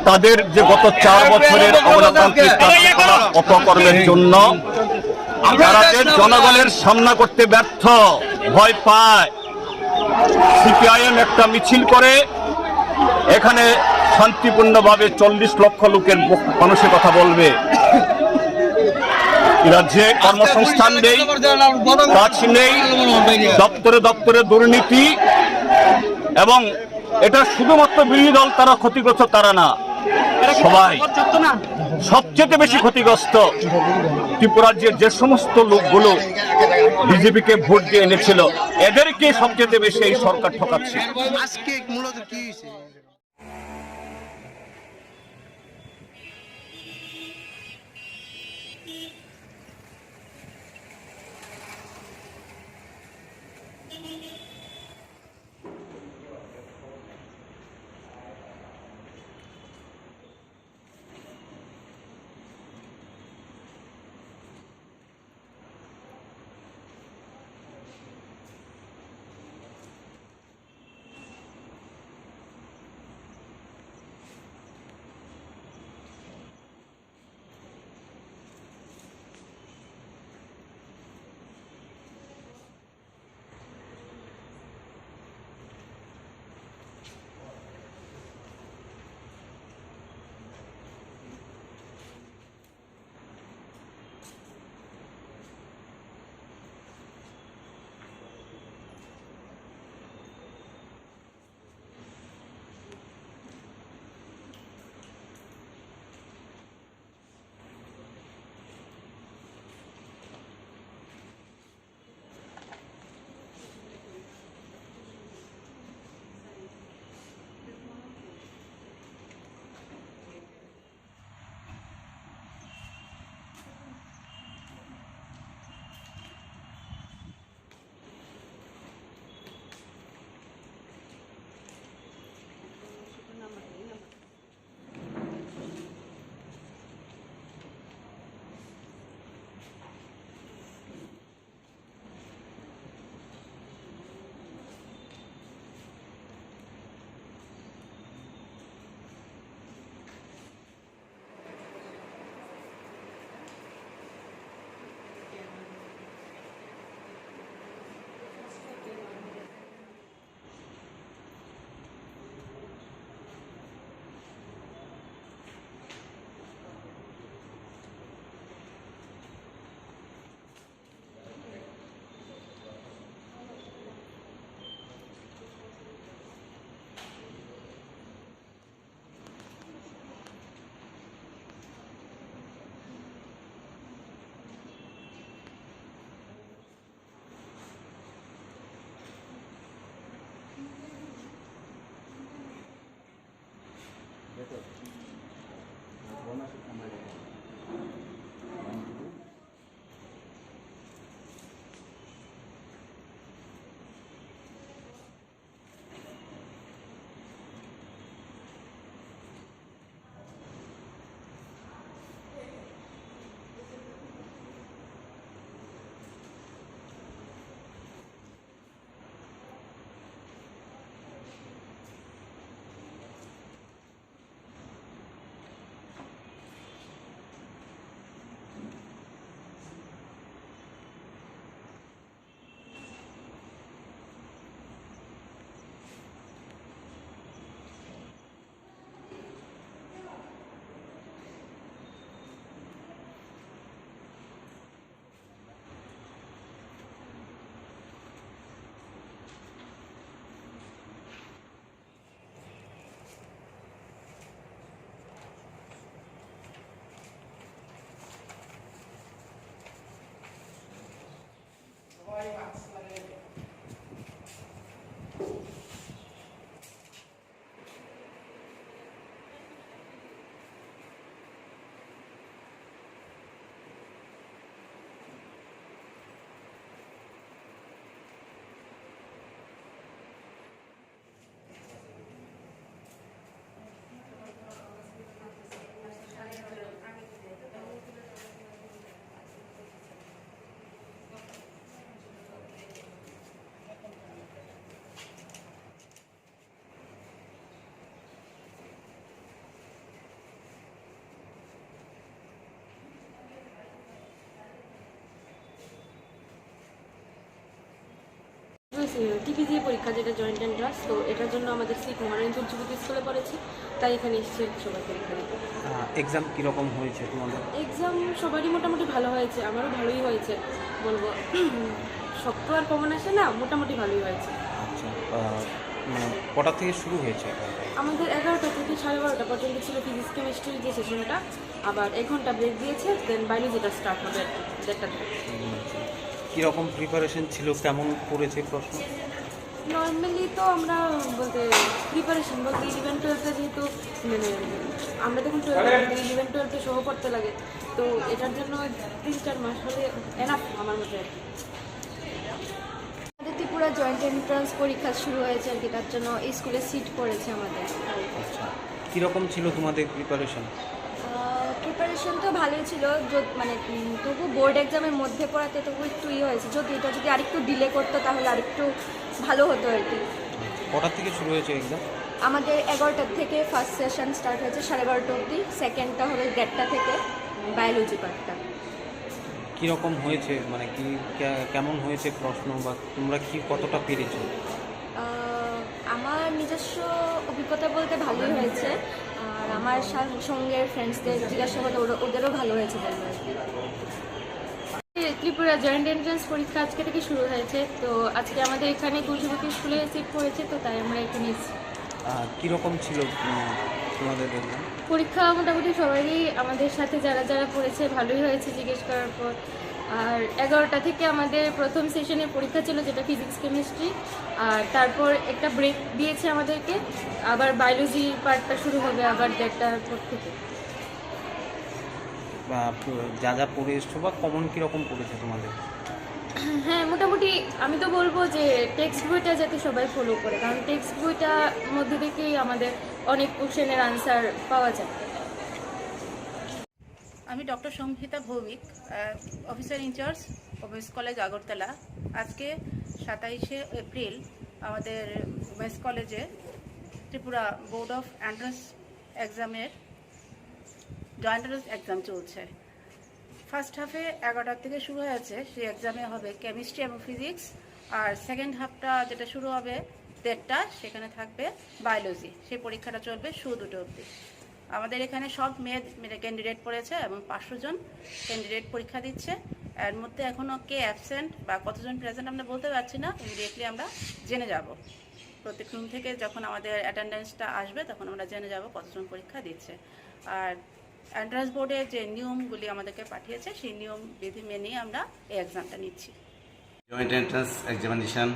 তাদের যে গত 4 বছরের অগণতান্ত্রিক কার্যকলাপ অপকর্মের জন্য তারা যে জনগণের সামনা করতে ব্যর্থ, ভয় পায়, সিপিআইএম একটা মিছিল করে এখানে শান্তিপূর্ণভাবে 40 লক্ষ লোকের মানুষের কথা বলবে। রাজ্যে কর্মসংস্থান নেই, কাজ নেই, দপ্তরে দপ্তরে দুর্নীতি, এবং এটা শুধুমাত্র বিরোধী দল তারা ক্ষতিগ্রস্ত, তারা না, সবাই। সবচেয়ে বেশি ক্ষতিগ্রস্ত ত্রিপুরাজ্যের যে সমস্ত লোকগুলো বিজেপিকে ভোট দিয়ে এনেছিল, এদেরকে সবচেয়ে বেশি এই সরকার ঠকাচ্ছে। আজকে মূলত কি হয়েছে? টিপিজি পরীক্ষা, যেটা জয়েন্ট এন্ট্রান্স, তো এটার জন্য আমাদের সিট মহারানী যুবতী স্কুলে পড়েছি, তাই এখানে এসেছি সবাই পরীক্ষা দিতে। এক্সাম কীরকম হয়েছে তোমাদের? এক্সাম সবারই মোটামুটি ভালো হয়েছে, আমারও ভালোই হয়েছে বলবো। শক্ত আর কমন আসে না, মোটামুটি ভালোই হয়েছে। আচ্ছা, মানে কটা থেকে শুরু হয়েছে? আমাদের 11টা থেকে 12:30 পর্যন্ত ছিল ফিজিক্স কেমিস্ট্রির যে সেশনটা, আবার 1 ঘন্টা ব্রেক দিয়েছে, দেন বায়োলজিটা স্টার্ট হবে 1:30 থেকে। কীরকম প্রিপারেশন ছিল, কেমন পড়েছে প্রশ্ন? নর্মালি তো আমরা প্রিপারেশন বলতে 11-12 যেহেতু মানে আমরা যখন 11-12 সহ পড়তে লাগে, তো এটার জন্য 3-4 মাস হলে এনাফ আমার মতে। আমাদের ত্রিপুরা জয়েন্ট এন্ট্রান্স পরীক্ষা শুরু হয়েছে আর কি, তার জন্য এই স্কুলে সিট পড়েছে আমাদের। আচ্ছা, কীরকম ছিল তোমাদের প্রিপারেশন? প্রিপারেশন তো ভালোই ছিল, মানে তবু বোর্ড এক্সামের মধ্যে পড়াতে তবু একটু হয়েছে, এটা যদি আরেকটু ডিলে করতো তাহলে আরেকটু ভালো হতো আর কি। কটার থেকে শুরু হয়েছে এক্সাম? আমাদের 11টা থেকে ফার্স্ট সেশন স্টার্ট হয়েছে 12:30 অবধি, সেকেন্ডটা হবে 1:30 থেকে বায়োলজি পার্টটা। কীরকম হয়েছে, মানে কি কেমন হয়েছে প্রশ্ন, বা তোমরা কি কতটা পেরেছো? আমার নিজস্ব অভিজ্ঞতা বলতে ভালোই হয়েছে, আর আমার সঙ্গে ফ্রেন্ডসদের জিজ্ঞাসাবাদ ওদেরও ভালো হয়েছে বলবো। ত্রিপুরা জয়েন্ট এন্ট্রান্স পরীক্ষা আজকে থেকে শুরু হয়েছে, তো আজকে আমাদের এখানে কুলসুবতী স্কুলে সিট পড়েছে, তো তাই আমরা এখানে এসেছি। কীরকম ছিল তোমাদের এক্সাম? পরীক্ষা মোটামুটি সবারই আমাদের সাথে যারা যারা পড়েছে ভালোই হয়েছে জিজ্ঞেস করার পর। আর 11টা থেকে আমাদের প্রথম সেশনের পরীক্ষা ছিল, যেটা ফিজিক্স কেমিস্ট্রি, আর তারপর একটা ব্রেক দিয়েছে আমাদেরকে, আবার বায়োলজি পার্টটা শুরু হবে আবার 1:30 পর থেকে। যা যা পড়ে এসছো বা কমন কীরকম পড়েছে তোমাদের? হ্যাঁ, মোটামুটি আমি তো বলবো যে টেক্সট বইটা যাতে সবাই ফলো করে, কারণ টেক্সট বইটার মধ্যে থেকেই আমাদের অনেক কোশ্চেনের আনসার পাওয়া যায়। আমি doctor Samhita Bhowmik, officer incharge women's college Agartala. আজকে 27শে এপ্রিল আমাদের ওমেন্স কলেজে ত্রিপুরা বোর্ড অফ এন্ট্রান্স এক্সামের জয়েন্ট এন্ট্রান্স এক্সাম চলছে। ফার্স্ট হাফে 11টা থেকে শুরু হয়েছে, সেই এক্সামে হবে কেমিস্ট্রি এবং ফিজিক্স, আর সেকেন্ড হাফটা যেটা শুরু হবে 1:30, সেখানে থাকবে বায়োলজি। সেই পরীক্ষাটা চলবে 2:00 অবধি। আমাদের এখানে সব মেয়ে ক্যান্ডিডেট পড়েছে এবং 500 জন ক্যান্ডিডেট পরীক্ষা দিচ্ছে। এর মধ্যে এখনও কে অ্যাবসেন্ট বা কতজন প্রেজেন্ট আমরা বলতে পারছি না, ইমিডিয়েটলি আমরা জেনে যাব। প্রত্যেক রুম থেকে যখন আমাদের অ্যাটেন্ডেন্সটা আসবে তখন আমরা জেনে যাব কতজন পরীক্ষা দিচ্ছে। আর এন্ট্রান্স বোর্ডের যে নিয়মগুলি আমাদেরকে পাঠিয়েছে, সেই নিয়ম বিধি মেনেই আমরা এই এক্সামটা নিচ্ছি। জয়েন্ট এন্ট্রান্স এক্সামিনেশান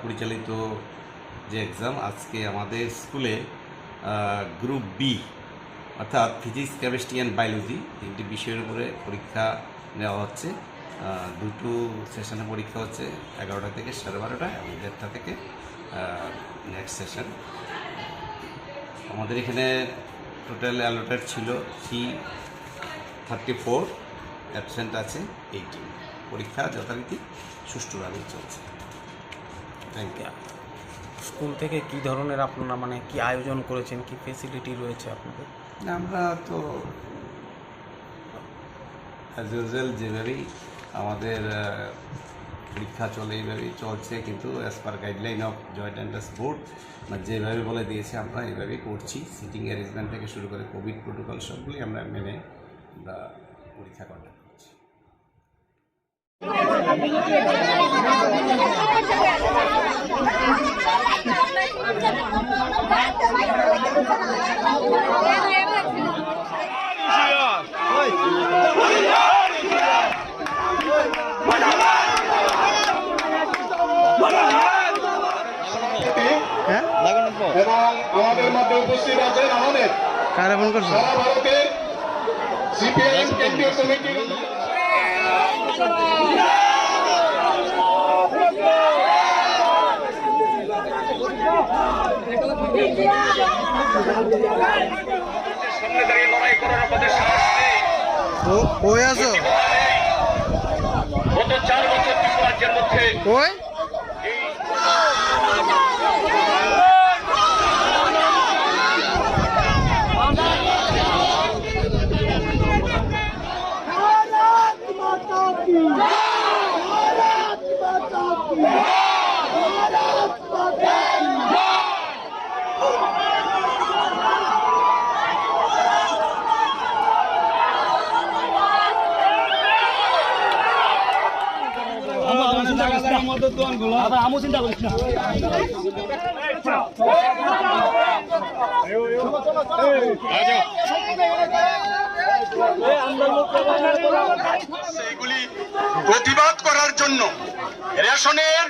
পরিচালিত যে এক্সাম, আজকে আমাদের স্কুলে গ্রুপ বি অর্থাৎ ফিজিক্স কেমিস্ট্রি অ্যান্ড বায়োলজি 3টি বিষয়ের উপরে পরীক্ষা নেওয়া হচ্ছে। 2টো সেশনে পরীক্ষা হচ্ছে, 11টা থেকে 12:30 এবং 1:30 থেকে নেক্সট সেশন। আমাদের এখানে টোটাল অ্যালোটেড ছিল 334, অ্যাবসেন্ট আছে 18। পরীক্ষা যথারীতি সুষ্ঠুভাবে চলছে। Thank you. স্কুল থেকে কি ধরনের আপনারা মানে কি আয়োজন করেছেন, কি ফেসিলিটি রয়েছে আপনাদের? আমরা তো অ্যাজ ইউজুয়াল যেভাবেই আমাদের পরীক্ষা চলে এইভাবেই চলছে, কিন্তু as per guideline of joint entrance board যেভাবে বলে দিয়েছে আমরা এইভাবেই করছি। সিটিং অ্যারেঞ্জমেন্ট থেকে শুরু করে কোভিড প্রোটোকল সবগুলি আমরা মেনে আমরা পরীক্ষা কন্ডাক্ট করছি। এবং আমাদের মধ্যে উপস্থিত আছেন আমাদের সারা ভারতের সিপিআইএম কেন্দ্রীয় কমিটির সামনে দাঁড়িয়ে লড়াই করার আমাদের সাহস নেই। গত 4 বছর ত্রিপুরা রাজ্যের মধ্যে भारत माता की আমও চিন্তা করিস না। এগুলি প্রতিবাদ করার জন্য রেশনের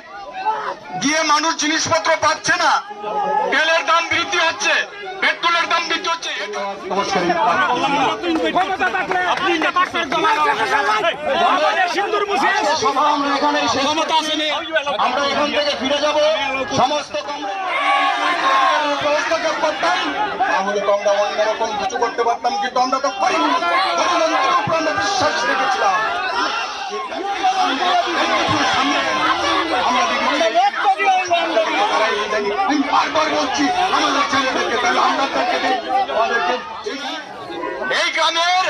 গিয়ে মানুষ জিনিসপত্র পাচ্ছে না, তেলের দাম বৃদ্ধি হচ্ছে, পেট্রোলের দাম বৃদ্ধি হচ্ছে। আমরা এখান থেকে ফিরে যাব, সমস্ত ব্যবস্থাকে করতাম, তাহলে তো আমরা অন্যরকম কিছু করতে পারতাম, কিন্তু আমরা তো করিনি। গণতন্ত্রের উপর আমরা বিশ্বাস রেখেছিলাম। এই গ্রামের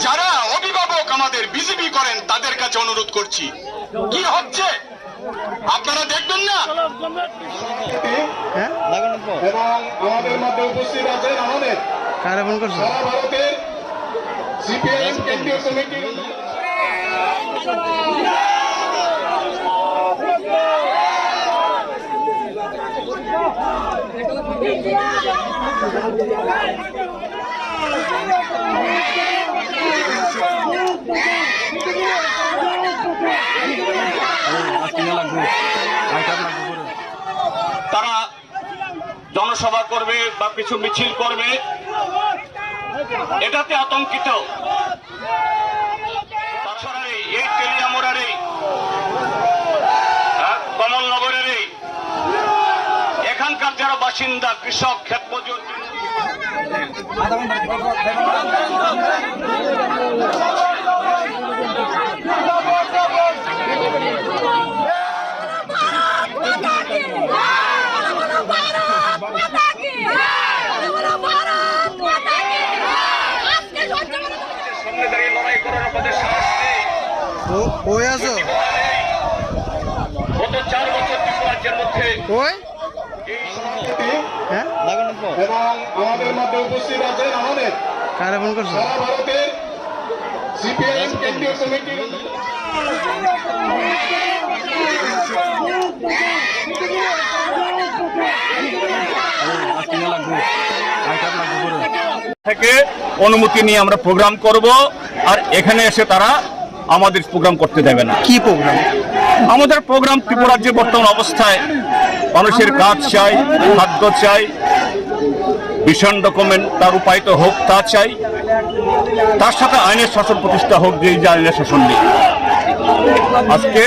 যারা অভিভাবক আমাদের বিজেপি করেন তাদের কাছে অনুরোধ করছি, কি হচ্ছে আপনারা দেখবেন না। এবং আমাদের মধ্যে উপস্থিত আছেন আমাদের সারা ভারতের সিপিআইএম কেন্দ্রীয় কমিটির তারা জনসভা করবে বা কিছু মিছিল করবে, এটাতে আতঙ্কিত। এই তেলিয়ামুড়ার এই কমলনগরের এই এখানকার যারা বাসিন্দা, কৃষক, ক্ষেত মজুর, সামনে দাঁড়িয়ে লড়াই করার আমাদের সাহস নেই। গত 4 বছর ত্রিপুরাজ্যের মধ্যে এবং আমাদের মধ্যে উপস্থিত আছেন আমাদের সারা ভারতের সিপিআইএম কেন্দ্রীয় কমিটির থেকে অনুমতি নিয়ে আমরা প্রোগ্রাম করব, আর এখানে এসে তারা আমাদের প্রোগ্রাম করতে দেবে না। কি প্রোগ্রাম? আমাদের প্রোগ্রাম ত্রিপুরার যে বর্তমান অবস্থায় মানুষের কাজ চাই, খাদ্য চাই, ভীষণ ডকুমেন্ট তার উপায়িত হোক তা চাই, তার সাথে আইনের শাসন প্রতিষ্ঠা হোক, যে আইনের শাসন নেই। আজকে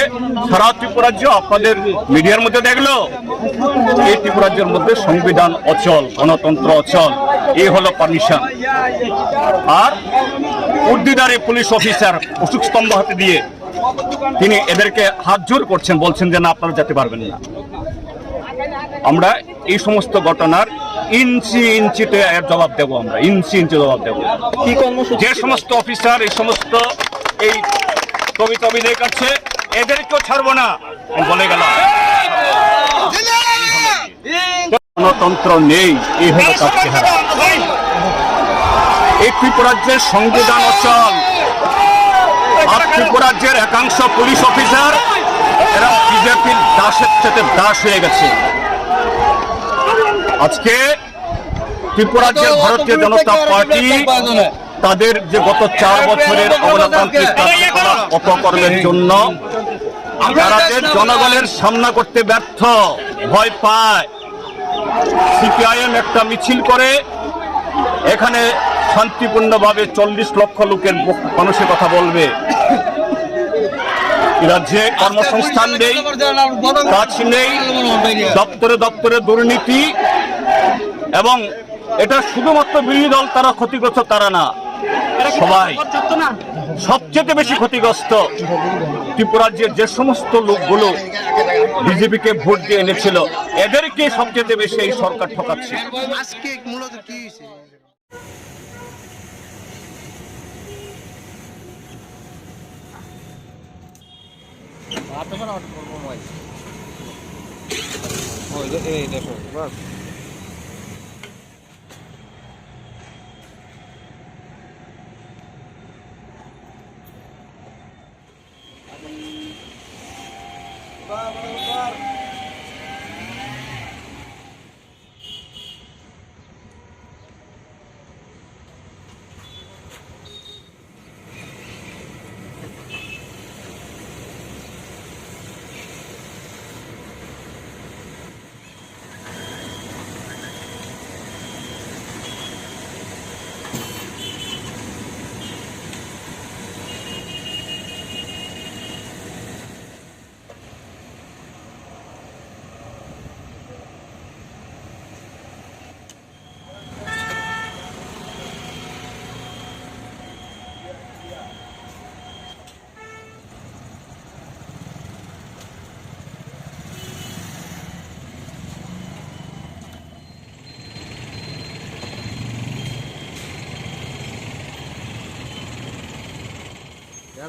সারা ত্রিপুরাজ্য আপনাদের মিডিয়ার মধ্যে দেখলো এই ত্রিপুরাজ্যের মধ্যে সংবিধান অচল, গণতন্ত্র অচল, এই হলো পারমিশন। আর উর্দিদারে পুলিশ অফিসার অশোক স্তম্ভ হাতে দিয়ে তিনি এদেরকে হাত জোর করছেন, বলছেন যে না আপনারা যেতে পারবেন না। আমরা এই সমস্ত ঘটনার ইঞ্চি ইঞ্চিতে এর জবাব দেবো, আমরা ইঞ্চি ইঞ্চি জবাব দেবো। যে সমস্ত অফিসার এই সমস্ত এই কবিতাবিদের কাছে এদেরকেও ছাড়বো না বলে গেলাম। গণতন্ত্র নেই, এই হলো তার চেহারা। এই ত্রিপুরাজ্যের সংবিধান অচল, আর ত্রিপুরাজ্যের একাংশ পুলিশ অফিসার এরা বিজেপির দাসের সাথে দাস হয়ে গেছে। আজকে ত্রিপুরাজ্যের ভারতীয় জনতা পার্টি তাদের যে গত 4 বছরের অগণতান্ত্রিক অপকর্মের জন্য যারা জনগণের সামনা করতে ব্যর্থ, ভয় পায়, সিপিআইএম একটা মিছিল করে এখানে শান্তিপূর্ণভাবে 40 লক্ষ লোকের মানুষের কথা বলবে। রাজ্যে কর্মসংস্থান নেই, কাজ নেই, দপ্তরে দপ্তরে দুর্নীতি, এবং এটা শুধুমাত্র বিরোধী দল তারা ক্ষতিগ্রস্ত, তারা না, সবাই সবচেয়ে বেশি ক্ষতিগ্রস্ত। ত্রিপুরাজ্যের যে সমস্ত লোকগুলো বিজেপিকে ভোট দিয়ে এনেছিল, এদেরকে সবচেয়ে বেশি এই সরকার ঠকাচ্ছে। আজকে মূলত কি হয়েছে? বাবা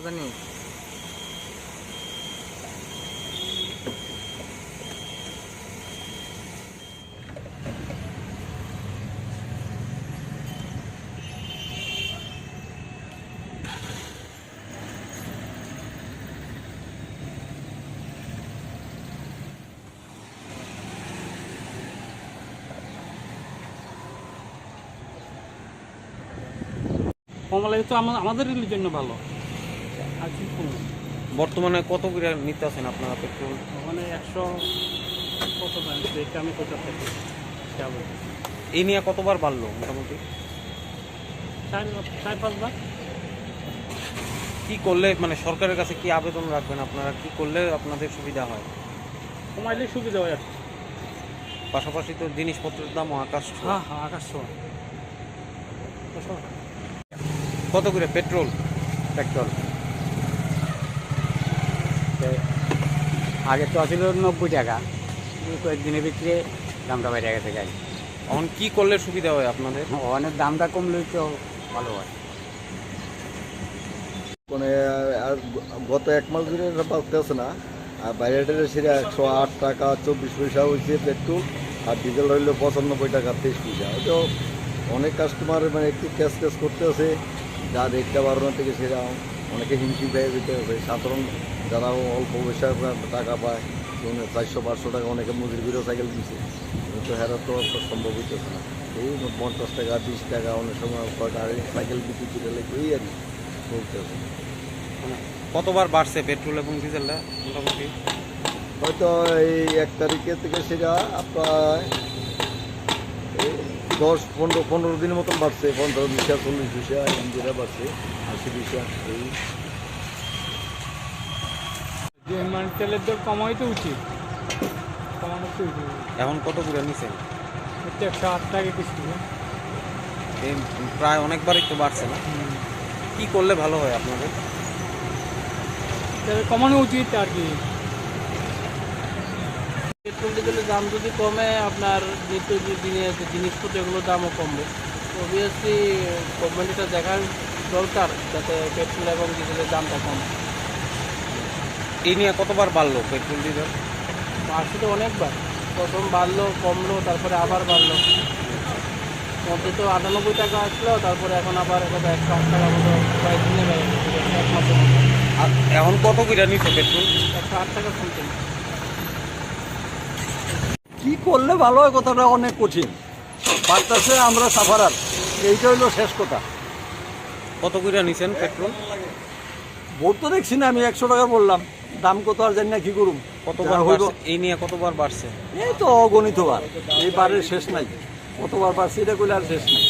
জানি কমলা তো আমাদের জন্য ভালো। আর কি করবো? বর্তমানে কত করে নিতে আছেন আপনারা পেট্রোল? ওখানে 100 কত দাম এটা আমি কোথাও থেকে যাবো। এই নিয়ে কতবার বাড়লো মোটামুটি? 4-5 বার। কি করলে মানে সরকারের কাছে কি আবেদন রাখবেন আপনারা, কি করলে আপনাদের সুবিধা হয়? কমাইলে সুবিধা হয় আর কি। পাশাপাশি তো জিনিসপত্রের দাম আকাশ ছোঁয়া। হ্যাঁ আকাশ ছোঁয়া। কত করে পেট্রোল? পেট্রোল আগে তো ছিল 90 টাকা, কয়েকদিনের ভিতরে দামটা বেড়ে গেছে গাড়ি। এখন কি করলে সুবিধা হয় আপনাদের? অনেক দামটা কমলেই তো ভালো হয়। মানে আর গত 1 মাস ধরে পাচ্ছে না। আর বাইরেটারে সেটা 108 টাকা 24 পয়সা হয়েছে পেট্রোল, আর ডিজেল হইলো 95 টাকা 23 পয়সা। তো অনেক কাস্টমার মানে একটু ক্যাশ করতে আছে, যা রেটটা বাড়ানো থেকে সেটা অনেকে হিমশিম পেয়ে যেতে হবে। সাধারণ যারা অল্প পয়সা টাকা পায়, 400-500 টাকা অনেকে মজুরি করে সাইকেল দিচ্ছে, কিন্তু হেরা তো সম্ভব হইতেছে না। এই 50 টাকা 20 টাকা অনেক সময় সাইকেল বিক্রি করে এই আর কি চলতেছে। কতবার বাড়ছে পেট্রোল এবং ডিজেলটা মোটামুটি? হয়তো এই 1 তারিখে থেকে সেটা আপনার 10-15 দিনের মতন বাড়ছে। 15 পয়সা 40 পয়সা যেটা বাড়ছে, 80 পয়সা। এই মানে তেলের দর কমাই তো উচিত, কমানো তো উচিত। এখন কত করে নিছেন? 108 টাকা কিস্তি। এই প্রায় অনেকবারই তো বাড়ছে না? কি করলে ভালো হয় আপনাদের? কমানো উচিত আর কি। পেট্রোল ডিজেলের দাম যদি কমে, আপনার নিত্য দিনের যে জিনিসপত্র এগুলোর দামও কমবে। অবভিয়াসলি গভর্নমেন্ট এটা দেখার দরকার যাতে পেট্রোল এবং ডিজেলের দামটা কমে। এই নিয়ে কতবার বাড়লো পেট্রোল ডিজেল? বাড়ছে তো অনেকবার, প্রথম বাড়লো কমলো তারপরে আবার বাড়লো। মধ্যে তো 98 টাকা আসলো, তারপরে এখন আবার 108 টাকা মতো কয়েকদিনে বেড়ে গেছে, 1 মাসের মতো। আর এখন কত করে নিচ্ছে পেট্রোল? 108 টাকা শুনছেন। কি করলে ভালো হয় কথাটা অনেক কঠিন, বাড়তেছে আমরা সাফারার, এইটা হইলো শেষ কথা। কত করে নিছেন পেট্রোল? ভোট তো দেখছি না, আমি 100 টাকা বললাম, দাম কত আর জানি না কি করুম। কতবার বাড়ছে? এই নিয়ে কতবার বাড়ছে? এই তো অগণিত বার, এই বারের শেষ নাই। কতবার বাড়ছে এটা করলে আর শেষ নাই।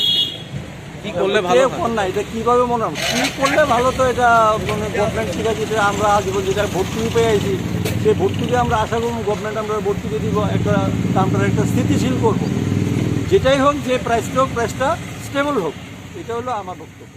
কি করলে ভালো হয় না, এটা কিভাবে মনে হয় কি করলে ভালো, তো এটা মানে গভর্নমেন্ট থেকে যেটা আমরা আজীবন যেটা ভর্তুকি পেয়ে আইছি, সেই ভর্তুকি আমরা আশা করবো গভর্নমেন্ট আমরা ভর্তুকি দিব, একটা দামটা একটা স্থিতিশীল করবো। যেটাই হোক, যে প্রাইসটা হোক, প্রাইসটা স্টেবল হোক, এটা হলো আমার বক্তব্য।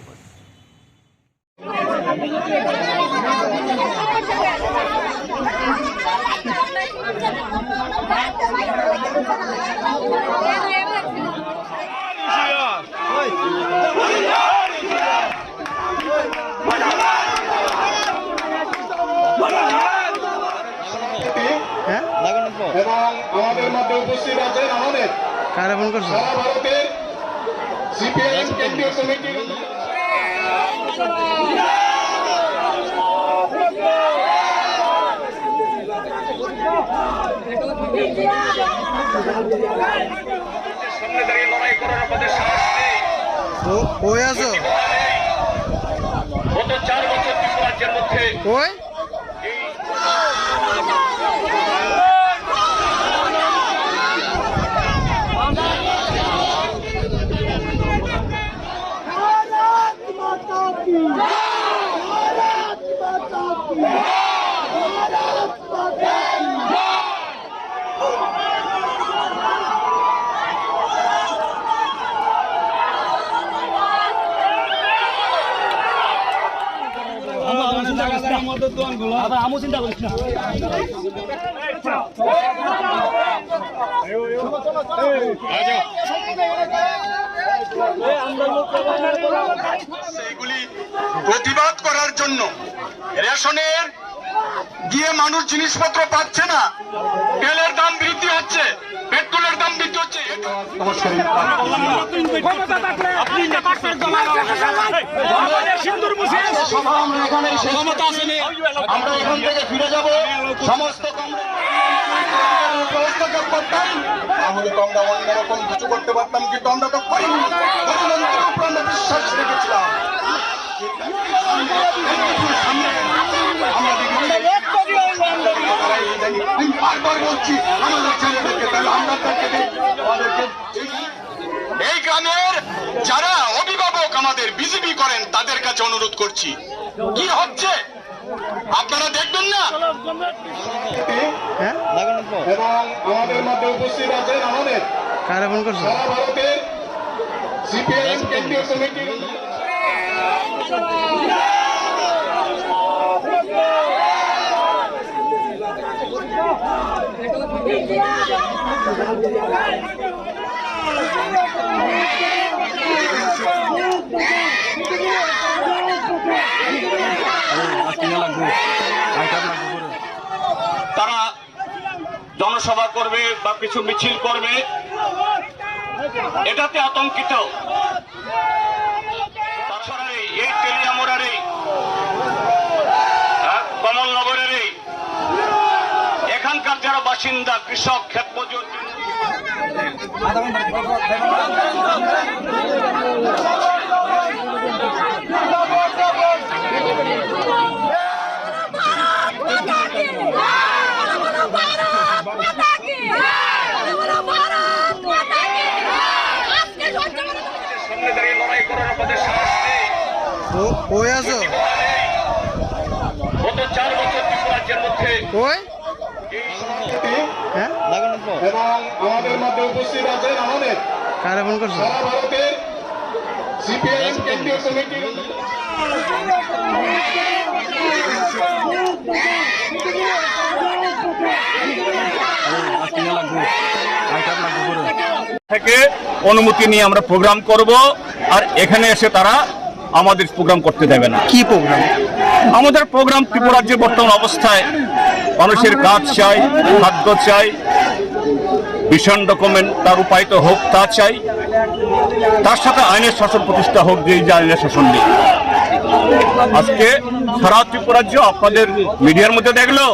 এবং আমাদের মধ্যে উপস্থিত আছেন আমাদের সারা ভারতের সিপিআইএম কেন্দ্রীয় কমিটির সামনে দাঁড়িয়ে লড়াই করার আমাদের সাহস নেই। গত 4 বছর ত্রিপুরাজ্যের মধ্যে আমও চিন্তা করিস না। সেইগুলি প্রতিবাদ করার জন্য রেশনের গিয়ে মানুষ জিনিসপত্র পাচ্ছে না, তেলের দাম বৃদ্ধি হচ্ছে, পেট্রোলের দাম বৃদ্ধি হচ্ছে। আমরা এখান থেকে ফিরে যাব, সমস্ত হস্তক্ষেপ করতাম, তাহলে তো আমরা অন্যরকম কিছু করতে পারতাম, কিন্তু আমরা তো করিনি। গণতন্ত্রের উপর আমরা বিশ্বাস রেখেছিলাম। আমি বারবার বলছি আমাদের ছেলেদেরকে, তাহলে এই গ্রামের যারা অভিভাবক আমাদের বিজেপি করেন তাদের কাছে অনুরোধ করছি, কি হচ্ছে আপনারা দেখবেন না। এবং আমাদের মধ্যে উপস্থিত আছেন আমাদের সারা ভারতের সিপিআইএম কেন্দ্রীয় কমিটির তারা জনসভা করবে বা কিছু মিছিল করবে, এটাতে আতঙ্কিত। তাছাড়া এই তেলিয়ামুড়ার এই কমলনগরের এই এখানকার যারা বাসিন্দা, কৃষক, ক্ষেত মজুর, গত 4 বছর রাজ্যের মধ্যে এবং আমাদের মধ্যে উপস্থিত আছেন আমাদের সারা ভারতের সিপিআইএম কেন্দ্রীয় কমিটির থেকে অনুমতি নিয়ে আমরা প্রোগ্রাম করব, আর এখানে এসে তারা আমাদের প্রোগ্রাম করতে দেবে না। কি প্রোগ্রাম? আমাদের প্রোগ্রাম ত্রিপুরার যে বর্তমান অবস্থায় মানুষের কাজ চাই, খাদ্য চাই, ভিশন ডকুমেন্ট তার রূপায়িত হোক তা চাই, তার সাথে আইনের শাসন প্রতিষ্ঠা হোক, যে আইনের শাসন নেই। আজকে সারা ত্রিপুরাজ্য আপনাদের মিডিয়ার মধ্যে দেখলো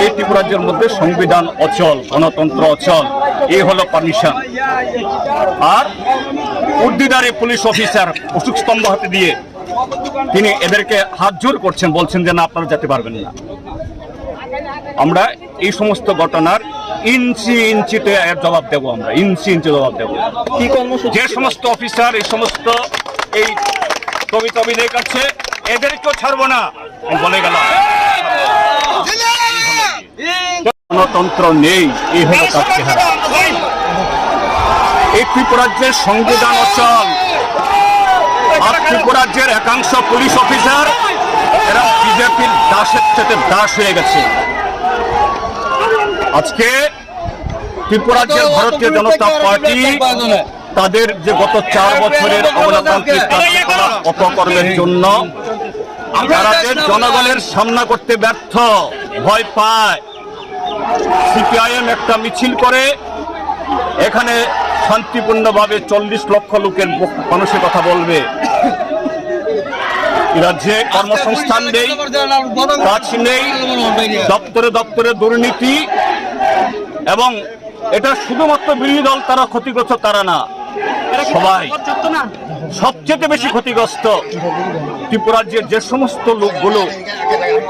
এই ত্রিপুরাজ্যের মধ্যে সংবিধান অচল, গণতন্ত্র অচল, এই হলো পারমিশন। আর উর্দিদারি পুলিশ অফিসার অশোক স্তম্ভ হাতে দিয়ে তিনি এদেরকে হাত জোর করছেন, বলছেন যে না আপনারা যেতে পারবেন না। আমরা এই সমস্ত ঘটনার ইঞ্চি ইঞ্চিতে এর জবাব দেবো, আমরা ইঞ্চি ইঞ্চি জবাব দেবো। যে সমস্ত অফিসার এই সমস্ত এই কবিতা অভিনয় করছে এদেরকেও ছাড়বো না বলে গেলাম। গণতন্ত্র নেই, এই হলো তার চেহারা। এই ত্রিপুরাজ্যের সংবিধান অচল, আর ত্রিপুরাজ্যের একাংশ পুলিশ অফিসার এরা বিজেপির দাসের সাথে দাস হয়ে গেছে। আজকে ত্রিপুরাজ্যের ভারতীয় জনতা পার্টি তাদের যে গত 4 বছরের অগণতান্ত্রিক কার্যকলাপ অপকর্মের জন্য তারা যে জনগণের সামনা করতে ব্যর্থ, ভয় পায়, সিপিআইএম একটা মিছিল করে এখানে শান্তিপূর্ণভাবে 40 লক্ষ লোকের মানুষের কথা বলবে। রাজ্যে কর্মসংস্থান নেই, কাজ নেই, দপ্তরে দপ্তরে দুর্নীতি, এবং এটা শুধুমাত্র বিরোধী দল তারা ক্ষতিগ্রস্ত, তারা না, সবাই। সবচেয়ে বেশি ক্ষতিগ্রস্ত ত্রিপুরাজ্যের যে সমস্ত লোকগুলো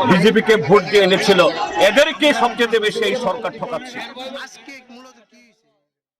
বিজেপিকে ভোট দিয়ে এনেছিল, এদেরকে সবচেয়ে বেশি এই সরকার ঠকাচ্ছে।